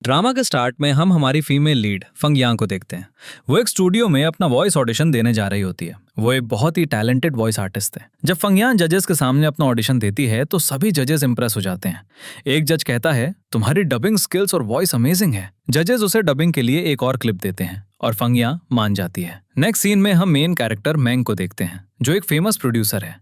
Drama के start में हम हमारी फीमेल लीड फंगयांग को देखते हैं। वो एक स्टूडियो में अपना वॉइस ऑडिशन देने जा रही होती है। वो एक बहुत ही टैलेंटेड वॉइस आर्टिस्ट है। जब फंगयांग जजेस के सामने अपना ऑडिशन देती है तो सभी जजेस इंप्रेस हो जाते हैं। एक जज कहता है, तुम्हारी डबिंग स्किल्स और वॉइस अमेजिंग है। जजेस उसे डबिंग के लिए एक और क्लिप देते हैं और फंगयांग मान जाती है। नेक्स्ट सीन में हम मेन कैरेक्टर मैंग को देखते हैं, जो एक फेमस प्रोड्यूसर है।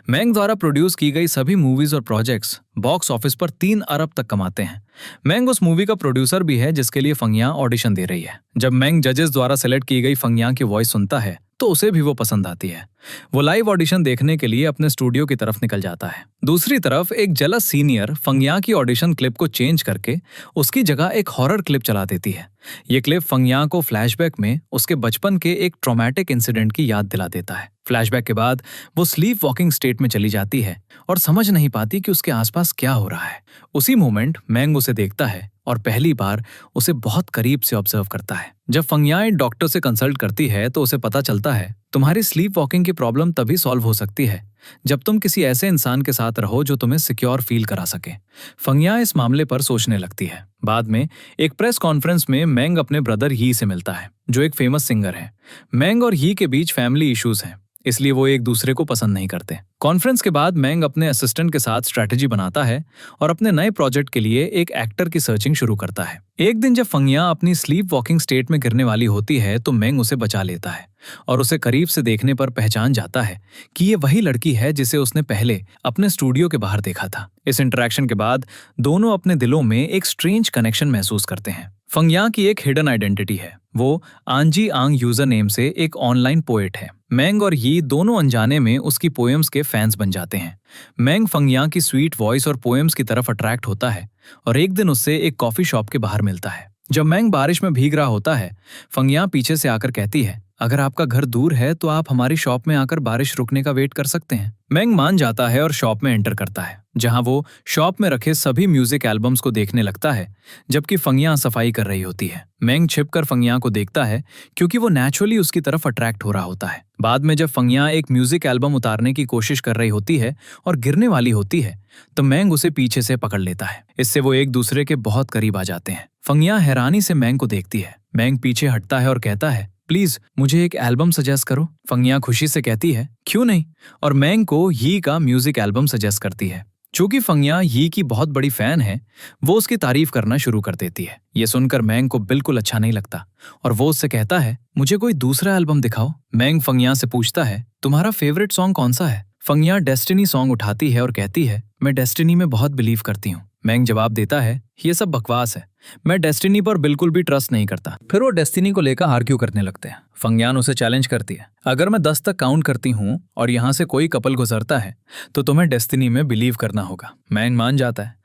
मैंग द्वारा प्रोड्यूस की गई सभी मूवीज और प्रोजेक्ट्स बॉक्स ऑफिस पर 3 अरब तक कमाते हैं। मैंग उस मूवी का प्रोड्यूसर भी है जिसके लिए फंगयांग ऑडिशन दे रही है। जब मैंग जजेस द्वारा सेलेक्ट की गई फंगयांग की वॉइस सुनता है तो उसे भी वो पसंद आती है। वो लाइव ऑडिशन देखने के लिए अपने स्टूडियो की तरफ निकल जाता है। दूसरी तरफ एक जलस सीनियर फंगयांग की ऑडिशन क्लिप को चेंज करके उसकी जगह एक हॉरर क्लिप चला देती है। ये क्लिप फंगयांग को फ्लैशबैक में उसके बचपन के एक ट्रॉमेटिक इंसिडेंट की याद दिला देता है। फ्लैशबैक के बाद वो स्लीप वॉकिंग स्टेट में चली जाती है और समझ नहीं पाती कि उसके आसपास क्या हो रहा है। उसी मोमेंट मैंग उसे देखता है और पहली बार उसे बहुत करीब से ऑब्जर्व करता है। जब फंगयांग एक डॉक्टर से कंसल्ट करती है तो उसे पता चलता है, तुम्हारी स्लीप वॉकिंग की प्रॉब्लम तभी सॉल्व हो सकती है जब तुम किसी ऐसे इंसान के साथ रहो जो तुम्हें सिक्योर फील करा सके। फंगयांग इस मामले पर सोचने लगती है। बाद में एक प्रेस कॉन्फ्रेंस में मैंग अपने ब्रदर ही से मिलता है, जो एक फेमस सिंगर है। मैंग और ही के बीच फैमिली इश्यूज हैं, इसलिए वो एक दूसरे को पसंद नहीं करते। कॉन्फ्रेंस के बाद मैंग अपने असिस्टेंट के साथ स्ट्रैटेजी बनाता है और अपने नए प्रोजेक्ट के लिए एक एक्टर की सर्चिंग शुरू करता है। एक दिन जब फंगयांग अपनी स्लीप वॉकिंग स्टेट में गिरने वाली होती है तो मैंग उसे बचा लेता है और उसे करीब से देखने पर पहचान जाता है कि ये वही लड़की है जिसे उसने पहले अपने स्टूडियो के बाहर देखा था। इस इंटरेक्शन के बाद दोनों अपने दिलों में एक स्ट्रेंज कनेक्शन महसूस करते हैं। फंगयांग की एक हिडन आइडेंटिटी है। वो आंजी आंग यूजर नेम से एक ऑनलाइन पोएट है। मैंग और ये दोनों अनजाने में उसकी पोएम्स के फैंस बन जाते हैं। मैंग फंगयांग की स्वीट वॉइस और पोएम्स की तरफ अट्रैक्ट होता है और एक दिन उससे एक कॉफी शॉप के बाहर मिलता है। जब मैंग बारिश में भीग रहा होता है, फंगयांग पीछे से आकर कहती है, अगर आपका घर दूर है तो आप हमारी शॉप में आकर बारिश रुकने का वेट कर सकते हैं। मैंग मान जाता है और शॉप में एंटर करता है, जहां वो शॉप में रखे सभी म्यूजिक एल्बम्स को देखने लगता है, जबकि फंगयांग सफाई कर रही होती है। मैंग छिपकर फंगयांग को देखता है क्योंकि वो नेचुरली उसकी तरफ अट्रैक्ट हो रहा होता है। बाद में जब फंगयांग एक म्यूजिक एल्बम उतारने की कोशिश कर रही होती है और गिरने वाली होती है तो मैंग उसे पीछे से पकड़ लेता है। इससे वो एक दूसरे के बहुत करीब आ जाते हैं। फंगयांग हैरानी से मैंग को देखती है। मैंग पीछे हटता है और कहता है, प्लीज मुझे एक एल्बम सजेस्ट करो। फंगयांग खुशी से कहती है, क्यों नहीं, और मैंग को ही का म्यूजिक एल्बम सजेस्ट करती है। चूंकि फंगयांग ही की बहुत बड़ी फैन है, वो उसकी तारीफ करना शुरू कर देती है। ये सुनकर मैंग को बिल्कुल अच्छा नहीं लगता और वो उससे कहता है, मुझे कोई दूसरा एल्बम दिखाओ। मैंग फंगयांग से पूछता है, तुम्हारा फेवरेट सॉन्ग कौन सा है? फंगयांग डेस्टिनी सॉन्ग उठाती है और कहती है, मैं डेस्टिनी में बहुत बिलीव करती हूँ। मैंग जवाब देता है, ये सब बकवास है, मैं डेस्टिनी पर बिल्कुल भी ट्रस्ट नहीं करता। फिर वो डेस्टिनी को लेकर आर्ग्यू करने लगते हैं। फंगयांग उसे चैलेंज करती है, अगर मैं 10 तक काउंट करती हूँ और यहाँ से कोई कपल गुजरता है तो तुम्हें डेस्टिनी में बिलीव करना होगा। मैंग मान जाता है,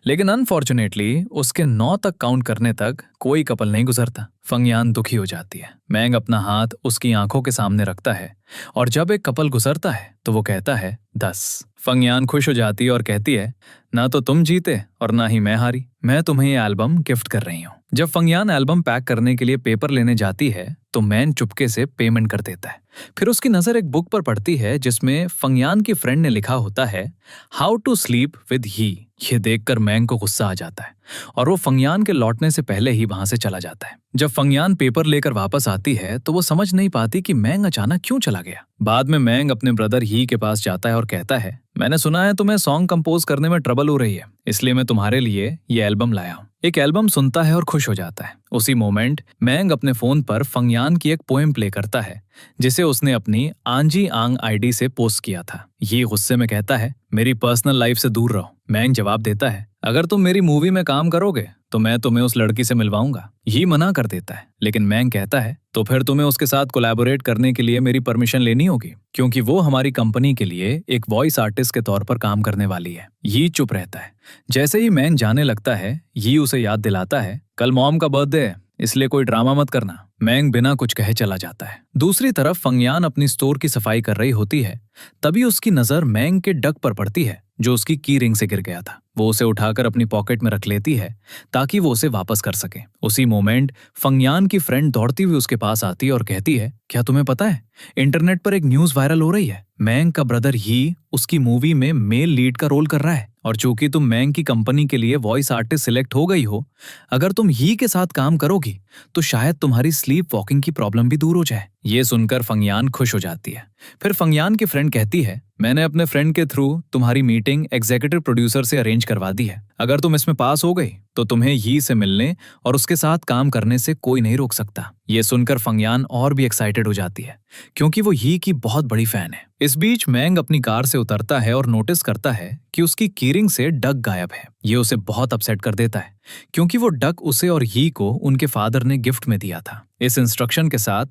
लेकिन अनफॉर्चुनेटली उसके 9 तक काउंट करने तक कोई कपल नहीं गुजरता। फंगयांग दुखी हो जाती है। मैंग अपना हाथ उसकी आंखों के सामने रखता है और जब एक कपल गुजरता है तो वो कहता है 10। फंगयांग खुश हो जाती है और कहती है, ना तो तुम जीते और ना ही मैं हारी, मैं तुम्हें ये एल्बम गिफ्ट कर रही हूँ। जब फंगयांग एल्बम पैक करने के लिए पेपर लेने जाती है तो मैंग चुपके से पेमेंट कर देता है। फिर उसकी नजर एक बुक पर पड़ती है जिसमें फंगयांग की फ्रेंड ने लिखा होता है, हाउ टू स्लीप विद ही। ये देखकर मैंग को गुस्सा आ जाता है और वो फंगयांग के लौटने से पहले ही वहां से चला जाता है। जब फंगयांग पेपर लेकर वापस आती है तो वो समझ नहीं पाती कि मैंग अचानक क्यों चला गया। बाद में मैंग अपने ब्रदर ही के पास जाता है और कहता है, मैंने सुना है तुम्हें सॉन्ग कंपोज करने में ट्रबल हो रही है, इसलिए मैं तुम्हारे लिए ये एल्बम लाया हूँ। एक एल्बम सुनता है और खुश हो जाता है। उसी मोमेंट मैंग अपने फोन पर फंगयांग की एक पोएम प्ले करता है जिसे उसने अपनी आंजी आंग आईडी से पोस्ट किया था। ये गुस्से में कहता है, मेरी पर्सनल लाइफ से दूर रहो। मैंग जवाब देता है, अगर तुम मेरी मूवी में काम करोगे तो मैं तुम्हें उस लड़की से मिलवाऊंगा। ये मना कर देता है, लेकिन मैंग कहता है, तो फिर तुम्हें उसके साथ कोलैबोरेट करने के लिए मेरी परमिशन लेनी होगी, क्योंकि वो हमारी कंपनी के लिए एक वॉइस आर्टिस्ट के तौर पर काम करने वाली है। ये चुप रहता है। जैसे ही मैंग जाने लगता है, ये उसे याद दिलाता है, कल मॉम का बर्थडे है, इसलिए कोई ड्रामा मत करना। मैंग बिना कुछ कहे चला जाता है। दूसरी तरफ फंगयांग अपनी स्टोर की सफाई कर रही होती है। तभी उसकी नजर मैंग के डक पर पड़ती है जो उसकी की रिंग से गिर गया था। वो उसे उठाकर अपनी पॉकेट में रख लेती है ताकि वो उसे वापस कर सके। उसी मोमेंट फंगयान की फ्रेंड दौड़ती हुई उसके पास आती है और कहती है, क्या तुम्हें पता है, इंटरनेट पर एक न्यूज़ वायरल हो रही है। मैंग का ब्रदर ही उसकी मूवी में मेल लीड का रोल कर रहा है और चूंकि तुम मैंग की कंपनी के लिए वॉइस आर्टिस्ट सिलेक्ट हो गई हो, अगर तुम ही के साथ काम करोगी तो शायद तुम्हारी स्लीप वॉकिंग की प्रॉब्लम भी दूर हो जाए। ये सुनकर फंगयान खुश हो जाती है। फिर फंगयान की फ्रेंड कहती है, मैंने अपने फ्रेंड के थ्रू तुम्हारी मीटिंग एग्जीक्यूटिव प्रोड्यूसर से अरेंज करवा दी है। अगर तुम इसमें पास हो गई तो तुम्हें ही से मिलने और उसके साथ काम करने से कोई नहीं रोक सकता। ये सुनकर फंगयान और भी एक्साइटेड हो जाती है क्योंकि वो ही की बहुत बड़ी फैन है। इस बीच मैंग अपनी कार से उतरता है और नोटिस करता है कि उसकी कीरिंग से डक गायब है। ये उसे बहुत अपसेट कर देता है क्योंकि वो डक उसे और ही को उनके फादर ने गिफ्ट में दिया था, इस इंस्ट्रक्शन के साथ,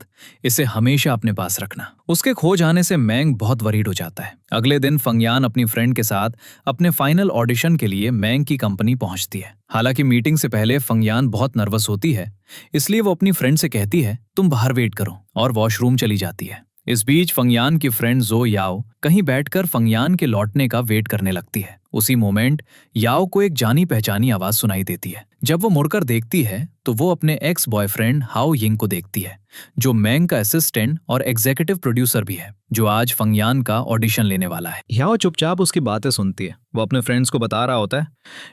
इसे हमेशा अपने पास रखना। उसके खो जाने से मैंग बहुत वरीड हो जाता है। अगले दिन फंगयान अपनी फ्रेंड के साथ अपने फाइनल ऑडिशन के लिए मैंग की कंपनी पहुंचती है। हालांकि मीटिंग से पहले फंगयान बहुत नर्वस होती है, इसलिए वो अपनी फ्रेंड से कहती है, तुम बाहर वेट करो, और वॉशरूम चली जाती है। इस बीच फंगयान की फ्रेंड जो याओ कहीं बैठकर फंगयान के लौटने का वेट करने लगती है। उसी मोमेंट याओ को एक जानी पहचानी आवाज सुनाई देती है। जब वो मुड़कर देखती है तो वो अपने एक्स बॉयफ्रेंड हाओ यिंग को देखती है, जो मैंग का असिस्टेंट और एग्जीक्यूटिव प्रोड्यूसर भी है, जो आज फंगयान का ऑडिशन लेने वाला है। याओ चुपचाप उसकी बातें सुनती है। वो अपने फ्रेंड्स को बता रहा होता है,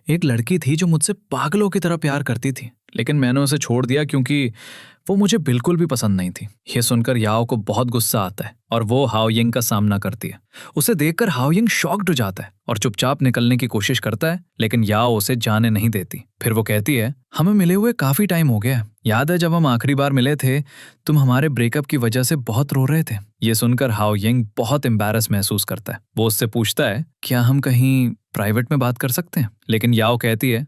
एक लड़की थी जो मुझसे पागलों की तरह प्यार करती थी, लेकिन मैंने उसे छोड़ दिया क्योंकि वो मुझे बिल्कुल भी पसंद नहीं थी। ये सुनकर याओ को बहुत गुस्सा आता है और वो हाओ यिंग का सामना करती है। उसे देखकर हाओ यिंग शॉक्ड हो जाता है और चुपचाप निकलने की कोशिश करता है, लेकिन याओ उसे जाने नहीं देती। फिर वो कहती है, हमें मिले हुए काफी टाइम हो गया। याद है जब हम आखिरी बार मिले थे, तुम हमारे ब्रेकअप की वजह से बहुत रो रहे थे। ये सुनकर हाओ यिंग बहुत एम्बैरस महसूस करता है। वो उससे पूछता है, क्या हम कहीं प्राइवेट में बात कर सकते हैं? लेकिन याओ कहती है,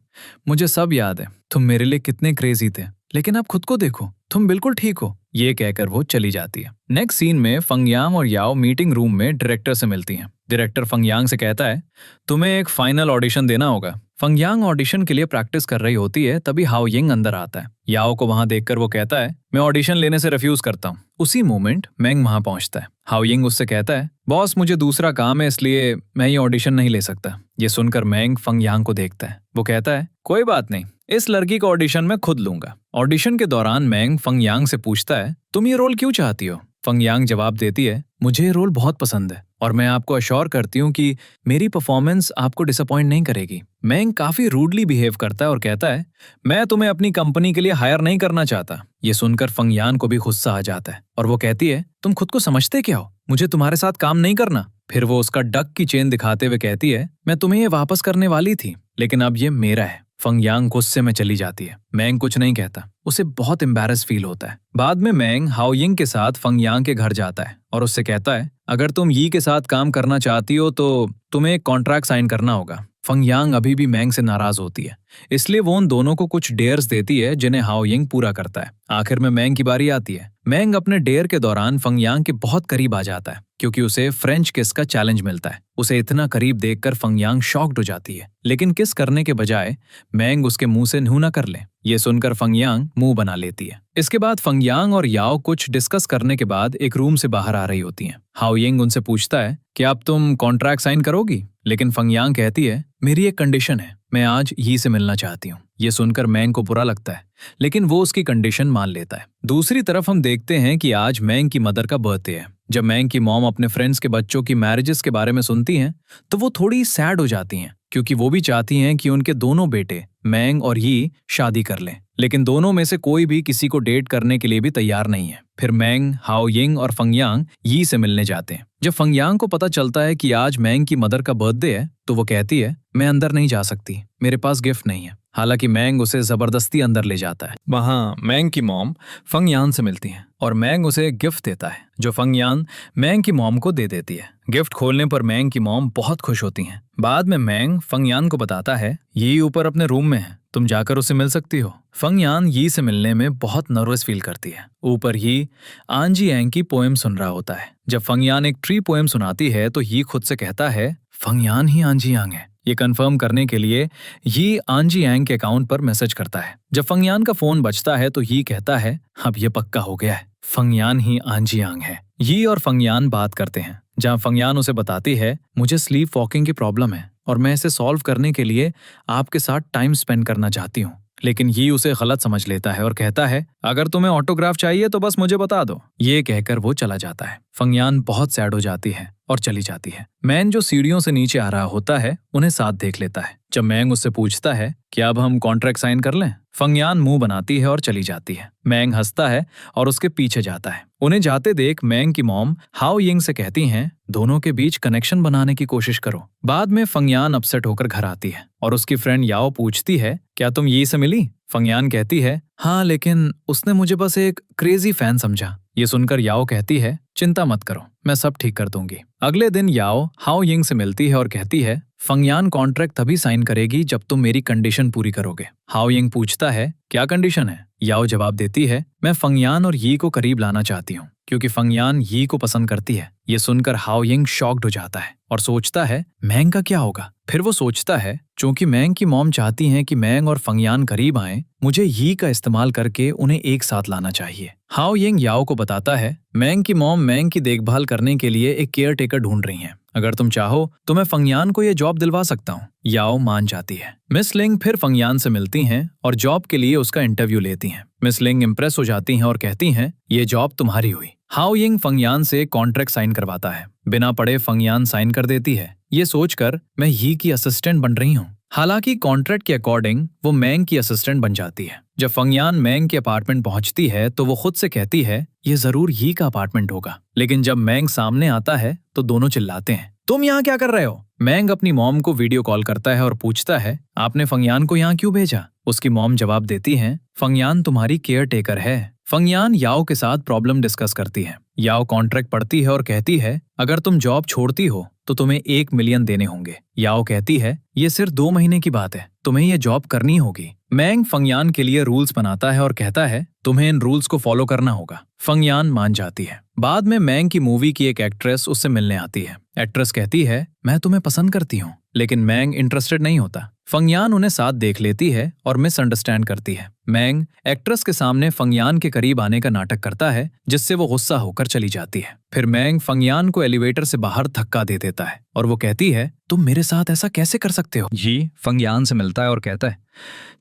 मुझे सब याद है, तुम मेरे लिए कितने क्रेजी थे, लेकिन अब खुद को देखो, तुम बिल्कुल ठीक हो। ये कहकर वो चली जाती है। नेक्स्ट सीन में फंगयांग और याओ मीटिंग रूम में डायरेक्टर से मिलती हैं। डायरेक्टर फंगयांग से कहता है, तुम्हें एक फाइनल ऑडिशन देना होगा। फंगयांग ऑडिशन के लिए प्रैक्टिस कर रही होती है, तभी हाओ यिंग अंदर आता है। याओ को वहां देखकर वो कहता है, मैं ऑडिशन लेने से रिफ्यूज करता हूँ। उसी मोमेंट मैंग वहां पहुंचता है। हाओ यिंग उससे कहता है, बॉस मुझे दूसरा काम है, इसलिए मैं ये ऑडिशन नहीं ले सकता। ये सुनकर मैंग फंगयांग को देखता है। वो कहता है, कोई बात नहीं, इस लड़की का ऑडिशन मैं खुद लूंगा। ऑडिशन के दौरान मैंग फंगयांग से पूछता है, तुम ये रोल क्यों चाहती हो? फंगयांग जवाब देती है, मुझे ये रोल बहुत पसंद है और मैं आपको अश्योर करती हूँ कि मेरी परफॉर्मेंस आपको डिसअपॉइंट नहीं करेगी। मैंग काफी रूडली बिहेव करता है और कहता है, मैं तुम्हें अपनी कंपनी के लिए हायर नहीं करना चाहता। ये सुनकर फंगयांग को भी गुस्सा आ जाता है और वो कहती है, तुम खुद को समझते क्या हो? मुझे तुम्हारे साथ काम नहीं करना। फिर वो उसका डक की चेन दिखाते हुए कहती है, मैं तुम्हें ये वापस करने वाली थी, लेकिन अब ये मेरा है। फंगयांग गुस्से में चली जाती है। मैंग कुछ नहीं कहता, उसे बहुत एम्बैरस फील होता है। बाद में मैंग हाओ यिंग के साथ फंगयांग के घर जाता है और उससे कहता है, अगर तुम यी के साथ काम करना चाहती हो तो तुम्हें एक कॉन्ट्रैक्ट साइन करना होगा। फंगयांग अभी भी मैंग से नाराज होती है, इसलिए वो उन दोनों को कुछ डेयर्स देती है जिन्हें हाओ यिंग पूरा करता है। आखिर में मैंग की बारी आती है। मैंग अपने डेयर के दौरान फंगयांग के बहुत करीब आ जाता है क्योंकि उसे फ्रेंच किस का चैलेंज मिलता है। उसे इतना करीब देखकर फंगयांग शॉक्ड हो जाती है, लेकिन किस करने के बजाय मैंग उसके मुंह से नूं न कर ले। ये सुनकर फंगयांग मुंह बना लेती है। इसके बाद फंगयांग और याओ कुछ डिस्कस करने के बाद एक रूम से बाहर आ रही होती हैं। हाओ यिंग उनसे पूछता है कि अब तुम कॉन्ट्रैक्ट साइन करोगी? लेकिन फंगयांग कहती है, मेरी एक कंडीशन है, मैं आज यी से मिलना चाहती हूँ। ये सुनकर मैंग को बुरा लगता है, लेकिन वो उसकी कंडीशन मान लेता है। दूसरी तरफ हम देखते हैं कि आज मैंग की मदर का बर्थडे है। जब मैंग की मॉम अपने फ्रेंड्स के बच्चों की मैरिजेस के बारे में सुनती हैं तो वो थोड़ी सैड हो जाती हैं क्योंकि वो भी चाहती हैं कि उनके दोनों बेटे मैंग और यी शादी कर लें, लेकिन दोनों में से कोई भी किसी को डेट करने के लिए भी तैयार नहीं है। फिर मैंग, हाओ यिंग और फंगयांग यी से मिलने जाते हैं। जब फंगयांग को पता चलता है कि आज मैंग की मदर का बर्थडे है तो वो कहती है, मैं अंदर नहीं जा सकती, मेरे पास गिफ्ट नहीं है। हालांकि मैंग उसे जबरदस्ती अंदर ले जाता है। वहाँ मैंग की मॉम फंगयांग से मिलती है और मैंग उसे एक गिफ्ट देता है जो फंगयांग मैंग की मॉम को दे देती है। गिफ्ट खोलने पर मैंग की मॉम बहुत खुश होती हैं। बाद में मैंग फंगयांग को बताता है, यी ऊपर अपने रूम में है, तुम जाकर उससे मिल सकती हो। फंगयांग यी से मिलने में बहुत नर्वस फील करती है। ऊपर ही आंजी यांग की पोएम सुन रहा होता है। जब फंगयांग एक ट्री पोएम सुनाती है तो यी खुद से कहता है, फंगयांग ही आंजी यांग है। ये कंफर्म करने के लिए यी आंजी यांग के अकाउंट पर मैसेज करता है। जब फंगयांग का फोन बजता है तो यी कहता है, अब ये पक्का हो गया है, फंगयांग ही आंजी यांग है। यी और फंगयांग बात करते हैं, जहाँ फंगयांग उसे बताती है, मुझे स्लीप वॉकिंग की प्रॉब्लम है, और मैं इसे सॉल्व करने के लिए आपके साथ टाइम स्पेंड करना चाहती हूँ। लेकिन ये उसे गलत समझ लेता है और कहता है, अगर तुम्हें ऑटोग्राफ चाहिए तो बस मुझे बता दो। ये कहकर वो चला जाता है। फंगयान बहुत सैड हो जाती है और चली जाती है। मैंग जो सीढ़ियों से नीचे आ रहा होता है उन्हें साथ देख लेता है। जब मैंग उससे पूछता है कि अब हम कॉन्ट्रैक्ट साइन कर लें, फंगयान मुंह बनाती है और चली जाती है। मैंग हंसता है और उसके पीछे जाता है। उन्हें जाते देख मैंग की मॉम हाओ यिंग से कहती हैं, दोनों के बीच कनेक्शन बनाने की कोशिश करो। बाद में फंगयान अपसेट होकर घर आती है और उसकी फ्रेंड याओ पूछती है, क्या तुम यी से मिली? फंगयान कहती है, हाँ, लेकिन उसने मुझे बस एक क्रेजी फैन समझा। ये सुनकर याओ कहती है, चिंता मत करो, मैं सब ठीक कर दूंगी। अगले दिन याओ हाओ यिंग से मिलती है और कहती है, फंगयान कॉन्ट्रैक्ट तभी साइन करेगी जब तुम मेरी कंडीशन पूरी करोगे। हाओ यिंग पूछता है, क्या कंडीशन है? याओ जवाब देती है, मैं फंगयान और यी को करीब लाना चाहती हूँ क्योंकि फंगयान यी को पसंद करती है। ये सुनकर हाओ यिंग शॉक्ड हो जाता है और सोचता है, मैंग का क्या होगा? फिर वो सोचता है, चूंकि मैंग की मॉम चाहती हैं कि मैंग और फंगयान करीब आएं, मुझे यी का इस्तेमाल करके उन्हें एक साथ लाना चाहिए। हाओ यिंग याओ को बताता है, मैंग की मॉम मैंग की देखभाल करने के लिए एक केयर टेकर ढूंढ रही हैं। अगर तुम चाहो तो मैं फंगयान को ये जॉब दिलवा सकता हूँ। याओ मान जाती है। मिस लिंग फिर फंगयान से मिलती हैं और जॉब के लिए उसका इंटरव्यू लेती हैं। मिस लिंग इम्प्रेस हो जाती हैं और कहती हैं, ये जॉब तुम्हारी हुई। हाओ यिंग फंगयान से कॉन्ट्रैक्ट साइन करवाता है। बिना पढ़े फंगयान साइन कर देती है। ये सोचकर मैं यी की असिस्टेंट बन रही हूँ। हालांकि कॉन्ट्रैक्ट के अकॉर्डिंग वो मैंग की असिस्टेंट बन जाती है। जब फंगयान मैंग के अपार्टमेंट पहुंचती है तो वो खुद से कहती है, ये जरूर यी का अपार्टमेंट होगा। लेकिन जब मैंग सामने आता है तो दोनों चिल्लाते हैं, तुम यहाँ क्या कर रहे हो? मैंग अपनी मॉम को वीडियो कॉल करता है और पूछता है, आपने फंगयान को यहाँ क्यों भेजा? उसकी मॉम जवाब देती है, फंगयान तुम्हारी केयर टेकर है। फंगयान याओ के साथ प्रॉब्लम डिस्कस करती है। याओ कॉन्ट्रैक्ट पढ़ती है और कहती है, अगर तुम जॉब छोड़ती हो तो तुम्हें 1 मिलियन देने होंगे। याओ कहती है, ये सिर्फ 2 महीने की बात है, तुम्हें ये जॉब करनी होगी। मैंग फंगयान के लिए रूल्स बनाता है और कहता है, तुम्हें इन रूल्स को फॉलो करना होगा। फंगयान मान जाती है। बाद में मैंग की मूवी की एक एक्ट्रेस उससे मिलने आती है। एक्ट्रेस कहती है, मैं तुम्हें पसंद करती हूँ, लेकिन मैंग इंटरेस्टेड नहीं होता। फंगयान उन्हें साथ देख लेती है और मिसअंडरस्टैंड करती है। मैंग एक्ट्रेस के सामने फंगयान के करीब आने का नाटक करता है, जिससे वो गुस्सा होकर चली जाती है। फिर मैंग फंगयान को एलिवेटर से बाहर धक्का दे देता है और वो कहती है, तुम मेरे साथ ऐसा कैसे कर सकते हो? जी फंगयान से मिलता है और कहता है,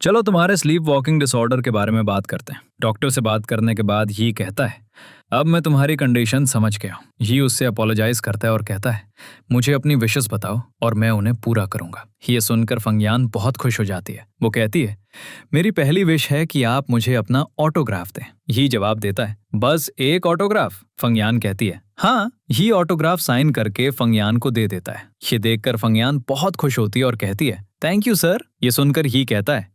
चलो तुम्हारे स्लीप वॉकिंग डिसऑर्डर के बारे में बात करते हैं। डॉक्टर से बात करने के बाद ये कहता है, अब मैं तुम्हारी कंडीशन समझ गया हूँ। ये उससे अपोलोजाइज करता है और कहता है, मुझे अपनी विशेस बताओ और मैं उन्हें पूरा करूंगा। ये सुनकर फंगयान बहुत खुश हो जाती है। वो कहती है, मेरी पहली विश है कि आप मुझे अपना ऑटोग्राफ दें। ये जवाब देता है, बस एक ऑटोग्राफ? फंगयान कहती है, हाँ। ये ऑटोग्राफ साइन करके फंगयान को दे देता है। ये देखकर फंगयान बहुत खुश होती है और कहती है, थैंक यू सर। ये सुनकर ही कहता है,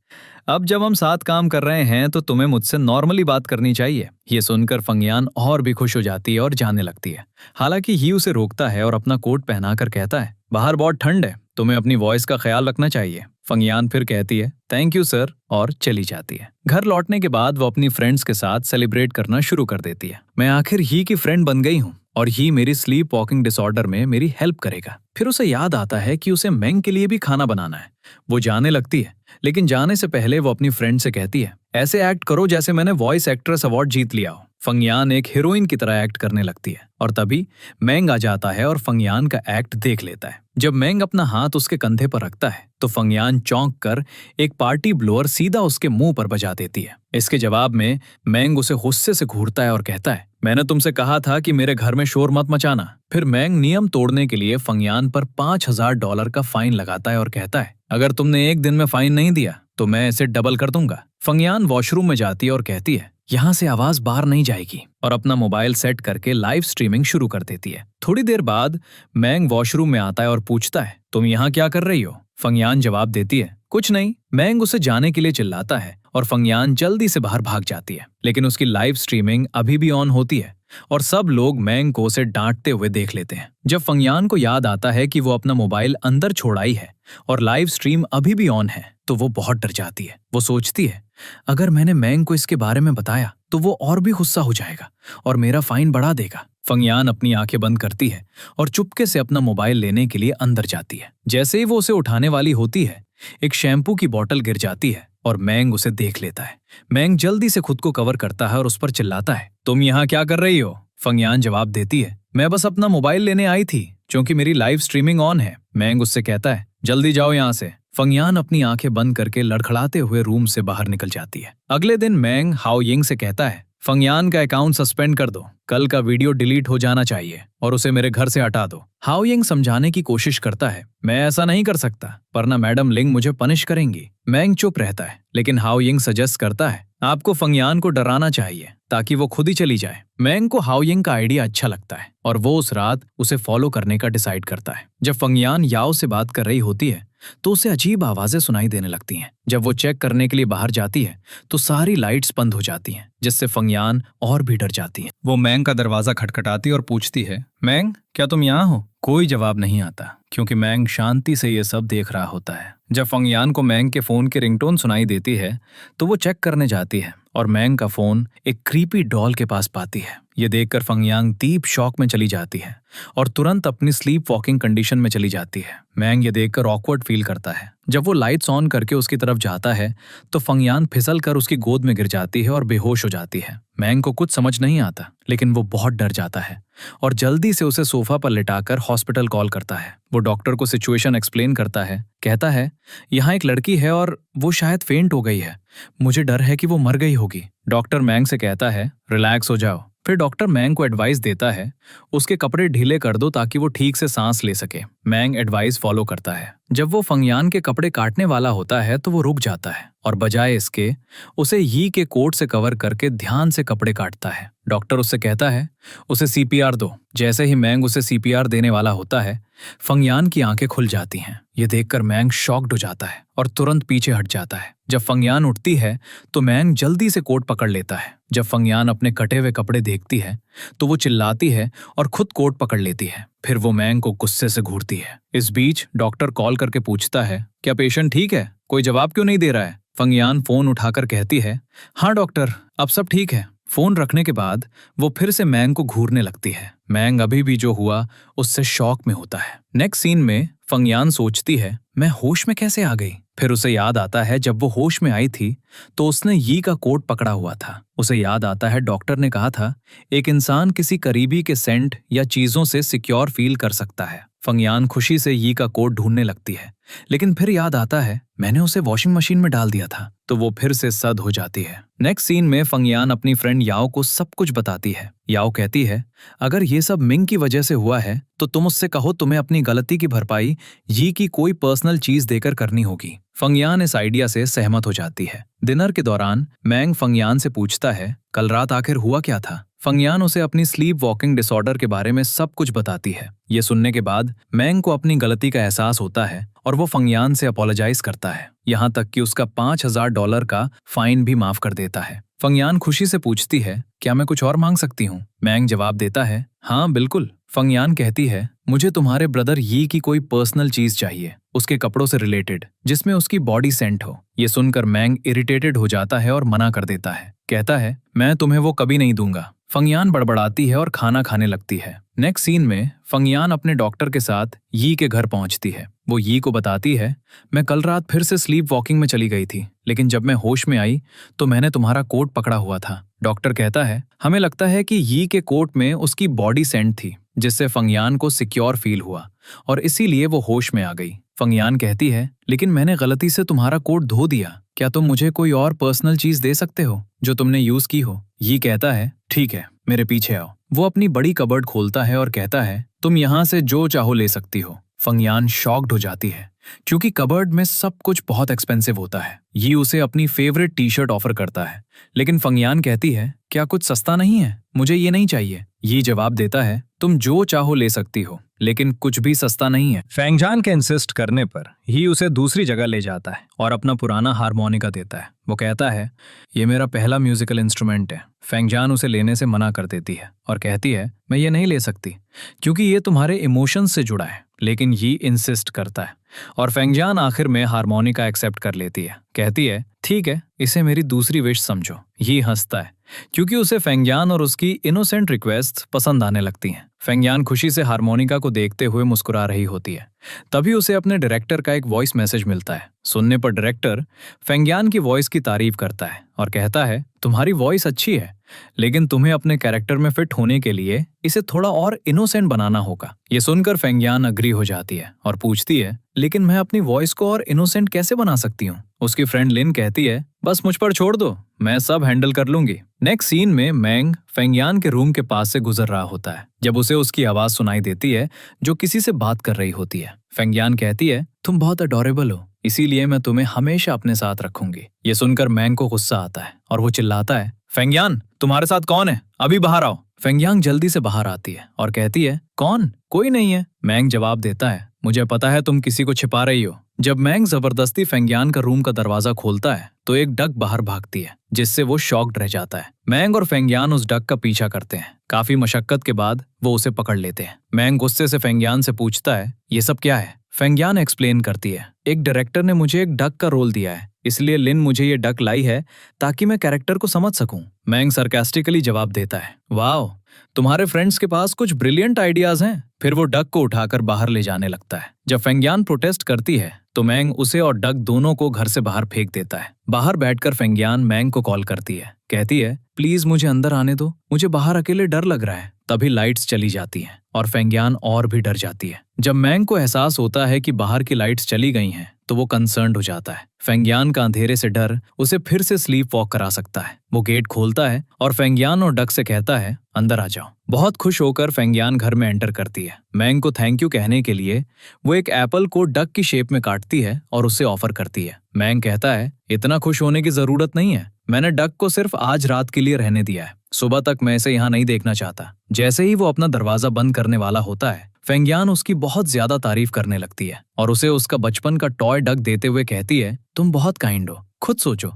अब जब हम साथ काम कर रहे हैं तो तुम्हें मुझसे नॉर्मली बात करनी चाहिए। ये सुनकर फंगयान और भी खुश हो जाती है और जाने लगती है। हालांकि ही उसे रोकता है और अपना कोट पहनाकर कहता है, बाहर बहुत ठंड है, तुम्हें अपनी वॉइस का ख्याल रखना चाहिए। फंगयान फिर कहती है, थैंक यू सर, और चली जाती है। घर लौटने के बाद वो अपनी फ्रेंड्स के साथ सेलिब्रेट करना शुरू कर देती है। मैं आखिर ही की फ्रेंड बन गई हूँ और ही मेरी स्लीप वॉकिंग डिसऑर्डर में मेरी हेल्प करेगा। फिर उसे याद आता है कि उसे मैंग के लिए भी खाना बनाना है। वो जाने लगती है, लेकिन जाने से पहले वो अपनी फ्रेंड से कहती है, ऐसे एक्ट करो जैसे मैंने वॉइस एक्ट्रेस अवार्ड जीत लिया हो। फंगयान एक हीरोइन की तरह एक्ट करने लगती है और तभी मैंग आ जाता है और फंगयान का एक्ट देख लेता है। जब मैंग अपना हाथ उसके कंधे पर रखता है तो फंगयान चौंक कर एक पार्टी ब्लोअर सीधा उसके मुंह पर बजा देती है। इसके जवाब में मैंग उसे गुस्से से घूरता है और कहता है, मैंने तुमसे कहा था कि मेरे घर में शोर मत मचाना। फिर मैंग नियम तोड़ने के लिए फंगयान पर $5000 का फाइन लगाता है और कहता है, अगर तुमने 1 दिन में फाइन नहीं दिया तो मैं इसे डबल कर दूंगा। फंगयान वॉशरूम में जाती है और कहती है, यहाँ से आवाज बाहर नहीं जाएगी, और अपना मोबाइल सेट करके लाइव स्ट्रीमिंग शुरू कर देती है। थोड़ी देर बाद मैंग वॉशरूम में आता है और पूछता है, तुम यहाँ क्या कर रही हो? फंगयान जवाब देती है, कुछ नहीं। मैंग उसे जाने के लिए चिल्लाता है और फंगयान जल्दी से बाहर भाग जाती है, लेकिन उसकी लाइव स्ट्रीमिंग अभी भी ऑन होती है और सब लोग मैंग को उसे डांटते हुए देख लेते हैं। जब फंगयान को याद आता है कि वो अपना मोबाइल अंदर छोड़ आई है और लाइव स्ट्रीम अभी भी ऑन है तो वो बहुत डर जाती है। वो सोचती है, अगर मैंने मैंग को इसके बारे में बताया तो वो और भी गुस्सा हो जाएगा और मेरा फाइन बढ़ा देगा। फंगयान अपनी आंखें बंद करती है और चुपके से अपना मोबाइल लेने के लिए अंदर जाती है। जैसे ही वो उसे उठाने वाली होती है, एक शैम्पू की बोतल गिर जाती है और मैंग उसे देख लेता है। मैंग जल्दी से खुद को कवर करता है और उस पर चिल्लाता है, तुम यहाँ क्या कर रही हो? फंगयान जवाब देती है, मैं बस अपना मोबाइल लेने आई थी क्योंकि मेरी लाइव स्ट्रीमिंग ऑन है। मैंग उससे कहता है, जल्दी जाओ यहाँ से। फंगयान अपनी आंखें बंद करके लड़खड़ाते हुए रूम से बाहर निकल जाती है। अगले दिन मैंग हाओ यिंग से कहता है, फंगयान का अकाउंट सस्पेंड कर दो, कल का वीडियो डिलीट हो जाना चाहिए और उसे मेरे घर से हटा दो। हाओ यिंग समझाने की कोशिश करता है, मैं ऐसा नहीं कर सकता, वरना मैडम लिंग मुझे पनिश करेंगी। मैंग चुप रहता है, लेकिन हाओ यिंग सजेस्ट करता है, आपको फंगयान को डराना चाहिए ताकि वो खुद ही चली जाए। मैंग को हाओ यिंग का आइडिया अच्छा लगता है और वो उस रात उसे फॉलो करने का डिसाइड करता है। जब फंगयान याओ से बात कर रही होती है तो उसे अजीब आवाजें सुनाई देने लगती हैं। जब वो चेक करने के लिए बाहर जाती है तो सारी लाइट्स बंद हो जाती हैं, जिससे फंगयान और भी डर जाती है। वो मैंग का दरवाजा खटखटाती और पूछती है, मैंग क्या तुम यहाँ हो? कोई जवाब नहीं आता क्योंकि मैंग शांति से ये सब देख रहा होता है। जब फंगयान को मैंग के फोन की रिंगटोन सुनाई देती है तो वो चेक करने जाती है और मैंग का फोन एक क्रीपी डॉल के पास पाती है। ये देखकर फंगयांग डीप शॉक में चली जाती है और तुरंत अपनी स्लीप वॉकिंग कंडीशन में चली जाती है। मैंग ये देखकर ऑकवर्ड फील करता है। जब वो लाइट्स ऑन करके उसकी तरफ जाता है तो फंगयान फिसल कर उसकी गोद में गिर जाती है और बेहोश हो जाती है। मैंग को कुछ समझ नहीं आता, लेकिन वो बहुत डर जाता है और जल्दी से उसे सोफा पर लिटाकर हॉस्पिटल कॉल करता है। वो डॉक्टर को सिचुएशन एक्सप्लेन करता है, कहता है, यहाँ एक लड़की है और वो शायद फेंट हो गई है, मुझे डर है कि वो मर गई होगी। डॉक्टर मैंग से कहता है, रिलैक्स हो जाओ। फिर डॉक्टर मैंग को एडवाइस देता है, उसके कपड़े ढीले कर दो ताकि वो ठीक से सांस ले सके। मैंग एडवाइस फॉलो करता है। जब वो फंगयान के कपड़े काटने वाला होता है तो वो रुक जाता है और बजाय इसके उसे यी के कोट से कवर करके ध्यान से कपड़े काटता है। डॉक्टर उससे कहता है, उसे सीपीआर दो। जैसे ही मैंग उसे सीपीआर देने वाला होता है, फंगयान की आंखें खुल जाती हैं। ये देखकर मैंग शॉक्ड हो जाता है और तुरंत पीछे हट जाता है। जब फंगयान उठती है तो मैंग जल्दी से कोट पकड़ लेता है। जब फंगयान अपने कटे हुए कपड़े देखती है तो वो चिल्लाती है और खुद कोट पकड़ लेती है। फिर वो मैंग को गुस्से से घूरती है। इस बीच डॉक्टर कॉल करके पूछता है, क्या पेशेंट ठीक है? कोई जवाब क्यों नहीं दे रहा है? फंगयान फोन उठाकर कहती है, हाँ डॉक्टर, अब सब ठीक है। फोन रखने के बाद वो फिर से मैंग को घूरने लगती है। मैंग अभी भी जो हुआ उससे शॉक में होता है। नेक्स्ट सीन में फंगयान सोचती है, मैं होश में कैसे आ गई? फिर उसे याद आता है जब वो होश में आई थी तो उसने यी का कोट पकड़ा हुआ था। उसे याद आता है डॉक्टर ने कहा था, एक इंसान किसी करीबी के सेंट या चीजों से सिक्योर फील कर सकता है। फंगयान खुशी से यी का कोट ढूंढने लगती है, लेकिन फिर याद आता है मैंने उसे वॉशिंग मशीन में डाल दिया था, तो वो फिर से सद हो जाती है। नेक्स्ट सीन में फंगयान अपनी फ्रेंड याओ को सब कुछ बताती है। याओ कहती है, अगर ये सब मिंग की वजह से हुआ है तो तुम उससे कहो तुम्हें अपनी गलती की भरपाई यी की कोई पर्सनल चीज देकर करनी होगी। फंगयान इस आइडिया से सहमत हो जाती है। डिनर के दौरान मैंग फंगयान से पूछता है, कल रात आखिर हुआ क्या था? फंगयान उसे अपनी स्लीप वॉकिंग डिसऑर्डर के बारे में सब कुछ बताती है। ये सुनने के बाद मैंग को अपनी गलती का एहसास होता है और वो फंगयान से अपोलोजाइज करता है, यहाँ तक कि उसका $5000 का फाइन भी माफ कर देता है। फंगयान खुशी से पूछती है, क्या मैं कुछ और मांग सकती हूँ? मैंग जवाब देता है, हाँ बिल्कुल। फंगयान कहती है, मुझे तुम्हारे ब्रदर यी की कोई पर्सनल चीज चाहिए, उसके कपड़ों से रिलेटेड, जिसमें उसकी बॉडी सेंट हो। ये सुनकर मैंग इरिटेटेड हो जाता है और मना कर देता है, कहता है, मैं तुम्हें वो कभी नहीं दूंगा। फंगयान बड़बड़ाती है और खाना खाने लगती है। नेक्स्ट सीन में फंगयान अपने डॉक्टर के साथ यी के घर पहुंचती है। वो यी को बताती है, मैं कल रात फिर से स्लीप वॉकिंग में चली गई थी, लेकिन जब मैं होश में आई तो मैंने तुम्हारा कोट पकड़ा हुआ था। डॉक्टर कहता है, हमें लगता है कि यी के कोट में उसकी बॉडी सेंट थी, जिससे फंगयान को सिक्योर फील हुआ और इसीलिए वो होश में आ गई। फंगयान कहती है, लेकिन मैंने गलती से तुम्हारा कोट धो दिया, क्या तुम मुझे कोई और पर्सनल चीज दे सकते हो जो तुमने यूज की हो? यी कहता है, ठीक है, मेरे पीछे आओ। वो अपनी बड़ी कबर्ड खोलता है और कहता है, तुम यहाँ से जो चाहो ले सकती हो। फंगयान शॉक्ड हो जाती है क्योंकि कबर्ड में सब कुछ बहुत एक्सपेंसिव होता है। यी उसे अपनी फेवरेट टी शर्ट ऑफर करता है, लेकिन फंगयान कहती है, क्या कुछ सस्ता नहीं है? मुझे ये नहीं चाहिए। यी जवाब देता है, तुम जो चाहो ले सकती हो, लेकिन कुछ भी सस्ता नहीं है। फैंगजान के इंसिस्ट करने पर ही उसे दूसरी जगह ले जाता है और अपना पुराना हारमोनिका देता है। वो कहता है, ये मेरा पहला म्यूजिकल इंस्ट्रूमेंट है। फैंगजान उसे लेने से मना कर देती है और कहती है, मैं ये नहीं ले सकती क्योंकि ये तुम्हारे इमोशंस से जुड़ा है, लेकिन ये इंसिस्ट करता है और फैंगजान आखिर में हारमोनिका एक्सेप्ट कर लेती है। कहती है, ठीक है, इसे मेरी दूसरी विश समझो। ये हंसता है क्योंकि उसे फैंगयान और उसकी इनोसेंट रिक्वेस्ट पसंद आने लगती हैं। फैंगयान खुशी से हारमोनिका को देखते हुए मुस्कुरा रही होती है। तभी उसे अपने डायरेक्टर का एक वॉइस मैसेज मिलता है। सुनने पर डायरेक्टर फैंगयान की वॉइस की तारीफ करता है और कहता है, तुम्हारी वॉइस अच्छी है, लेकिन तुम्हें अपने कैरेक्टर में फिट होने के लिए इसे थोड़ा और इनोसेंट बनाना होगा। ये सुनकर फेंगयान अग्री हो जाती है और पूछती है, लेकिन मैं अपनी वॉइस को और इनोसेंट कैसे बना सकती हूँ? उसकी फ्रेंड लिन कहती है, बस मुझ पर छोड़ दो, मैं सब हैंडल कर लूंगी। नेक्स्ट सीन में मैंग फेंगयान के रूम के पास से गुजर रहा होता है जब उसे उसकी आवाज सुनाई देती है जो किसी से बात कर रही होती है। फेंगयान कहती है, तुम बहुत अडोरेबल हो, इसीलिए मैं तुम्हें हमेशा अपने साथ रखूंगी। ये सुनकर मैंग को गुस्सा आता है और वो चिल्लाता है, फेंगयान तुम्हारे साथ कौन है? अभी बाहर आओ। फेंगयान जल्दी से बाहर आती है और कहती है, कौन? कोई नहीं है। मैंग जवाब देता है, मुझे पता है तुम किसी को छिपा रही हो। जब मैंग जबरदस्ती फेंगयान का रूम का दरवाजा खोलता है तो एक डक बाहर भागती है जिससे वो शॉक्ड रह जाता है। मैंग और फेंगयान उस डक का पीछा करते हैं। काफी मशक्कत के बाद वो उसे पकड़ लेते हैं। मैंग गुस्से से फेंगयान से पूछता है, ये सब क्या है? फेंगयान एक्सप्लेन करती है, एक डायरेक्टर ने मुझे एक डक का रोल दिया है, इसलिए लिन मुझे ये डक लाई है ताकि मैं कैरेक्टर को समझ सकूं। मैंग सरकास्टिकली जवाब देता है, वाओ, तुम्हारे फ्रेंड्स के पास कुछ ब्रिलियंट आइडियाज हैं। फिर वो डक को उठाकर बाहर ले जाने लगता है। जब फेंगयान प्रोटेस्ट करती है तो मैंग उसे और डक दोनों को घर से बाहर फेंक देता है। बाहर बैठकर फेंगयान मैंग को कॉल करती है, कहती है, प्लीज मुझे अंदर आने दो, मुझे बाहर अकेले डर लग रहा है। तभी लाइट्स चली जाती हैं और फेंगयान और भी डर जाती है। जब मैंग को एहसास होता है कि बाहर की लाइट्स चली गई हैं तो वो कंसर्न्ड हो जाता है। फेंगयान का अंधेरे से डर उसे फिर से स्लीप वॉक करा सकता है। वो गेट खोलता है और फेंगयान और डक से कहता है, अंदर आ जाओ। बहुत खुश होकर फेंगयान घर में एंटर करती है। मैंग को थैंक यू कहने के लिए वो एक एप्पल को डक की शेप में काटती है और उसे ऑफर करती है। मैंग कहता है, इतना खुश होने की जरूरत नहीं है, मैंने डक को सिर्फ आज रात के लिए रहने दिया है, सुबह तक मैं इसे यहाँ नहीं देखना चाहता। जैसे ही वो अपना दरवाजा बंद करने वाला होता है, फेंगयान उसकी बहुत ज्यादा तारीफ करने लगती है और उसे उसका बचपन का टॉय डक देते हुए कहती है, तुम बहुत काइंड हो, खुद सोचो,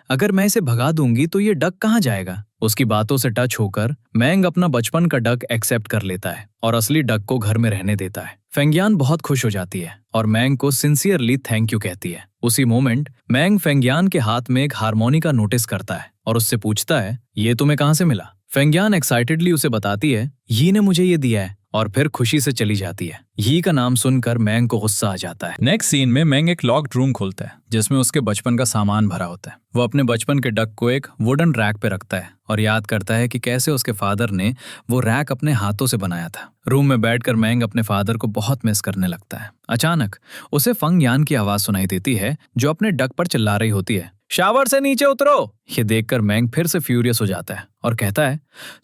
अगर मैं इसे भगा दूंगी तो ये डक कहाँ जाएगा? उसकी बातों से टच होकर मैंग अपना बचपन का डक एक्सेप्ट कर लेता है और असली डक को घर में रहने देता है। फेंगयान बहुत खुश हो जाती है और मैंग को सिंसियरली थैंक यू कहती है। उसी मोमेंट मैंग फेंगयान के हाथ में एक हारमोनिका नोटिस करता है और उससे पूछता है, ये तुम्हें कहाँ से मिला? फेंगयान एक्साइटेडली उसे बताती है, यी ने मुझे ये दिया है, और फिर खुशी से चली जाती है। यी का नाम सुनकर मैंग को गुस्सा आ जाता है। नेक्स्ट सीन में मैंग एक लॉक्ड रूम खोलता है जिसमें उसके बचपन का सामान भरा होता है। वो अपने बचपन के डक को एक वुडन रैक पे रखता है और याद करता है कि कैसे उसके फादर ने वो रैक अपने हाथों से बनाया था। रूम में बैठकर मैंग अपने फादर को बहुत मिस करने लगता है। अचानक उसे फेंगयान की आवाज सुनाई देती है जो अपने डक पर चिल्ला रही होती है, शावर से नीचे उतरो। ये देखकर मैंग फिर से फ्यूरियस हो जाता है और कहता है,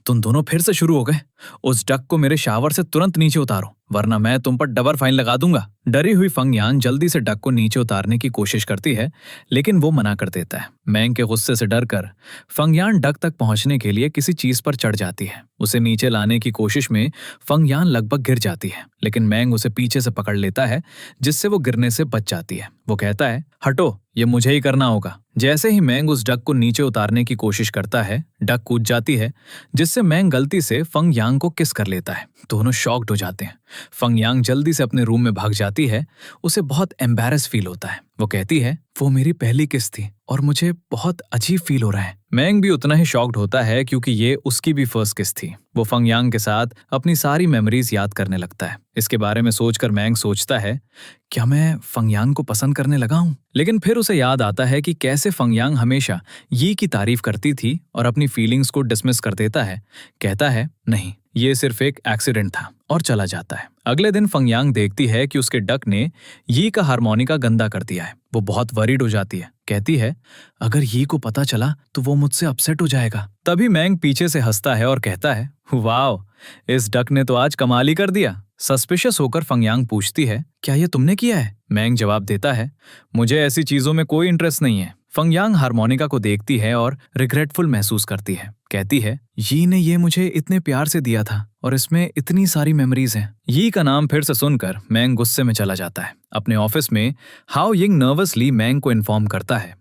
तुम दोनों फिर से शुरू हो गए, उस डक को मेरे शावर से तुरंत नीचे उतारो वरना मैं तुम पर डबल फाइन लगा दूंगा। डरी हुई फेंगयान जल्दी से डक को नीचे उतारने की कोशिश करती है लेकिन वो मना कर देता है। मैंग के गुस्से से डरकर फेंगयान डक तक पहुंचने के लिए किसी चीज पर चढ़ जाती है। उसे नीचे लाने की कोशिश में फेंगयान लगभग गिर जाती है लेकिन मैंग उसे पीछे से पकड़ लेता है जिससे वो गिरने से बच जाती है। वो कहता है, हटो, ये मुझे ही करना होगा। जैसे ही मैंग उस डक को नीचे उतारने की कोशिश करता है, डक कूद जाती है जिससे मैंग गलती से फेंगयान को किस कर लेता है। दोनों शॉक्ड हो जाते हैं। फेंगयान जल्दी से अपने रूम में भाग जाती है। उसे बहुत एम्बैरेस फील होता है। वो कहती है, वो मेरी पहली किस थी और मुझे बहुत अजीब फील हो रहा है। मैंग भी उतना ही शॉक्ड होता है क्योंकि ये उसकी भी फर्स्ट किस थी। वो फेंगयान के साथ अपनी सारी मेमोरीज याद करने लगता है। इसके बारे में सोचकर मैंग सोचता है, क्या मैं फेंगयान को पसंद करने लगा हूँ? लेकिन फिर उसे याद आता है कि कैसे फेंगयान हमेशा यी की तारीफ करती थी और अपनी फीलिंग्स को डिसमिस कर देता है। कहता है, नहीं, ये सिर्फ एक एक्सीडेंट था और चला जाता है। अगले दिन फेंगयान देखती है कि उसके डक ने यी का हारमोनिका गंदा कर दिया है। वो बहुत वरीड हो जाती है। कहती है, अगर यी को पता चला तो वो मुझसे अपसेट हो जाएगा। तभी मैंग पीछे से हंसता है और कहता है, वाओ, इस डक ने तो आज कमाल ही कर दिया। सस्पिशियस होकर फेंगयान पूछती है, क्या ये तुमने किया है? मैंग जवाब देता है, मुझे ऐसी चीजों में कोई इंटरेस्ट नहीं है। फेंगयान हारमोनिका को देखती है और रिग्रेटफुल महसूस करती है। कहती है, यी ने ये मुझे इतने प्यार से दिया था और इसमें इतनी सारी मेमोरीज हैं। यी का नाम फिर से सुनकर मैंग गुस्से में चला जाता है। अपने ऑफिस में हाओ यिंग नर्वसली मैंग को इन्फॉर्म करता है,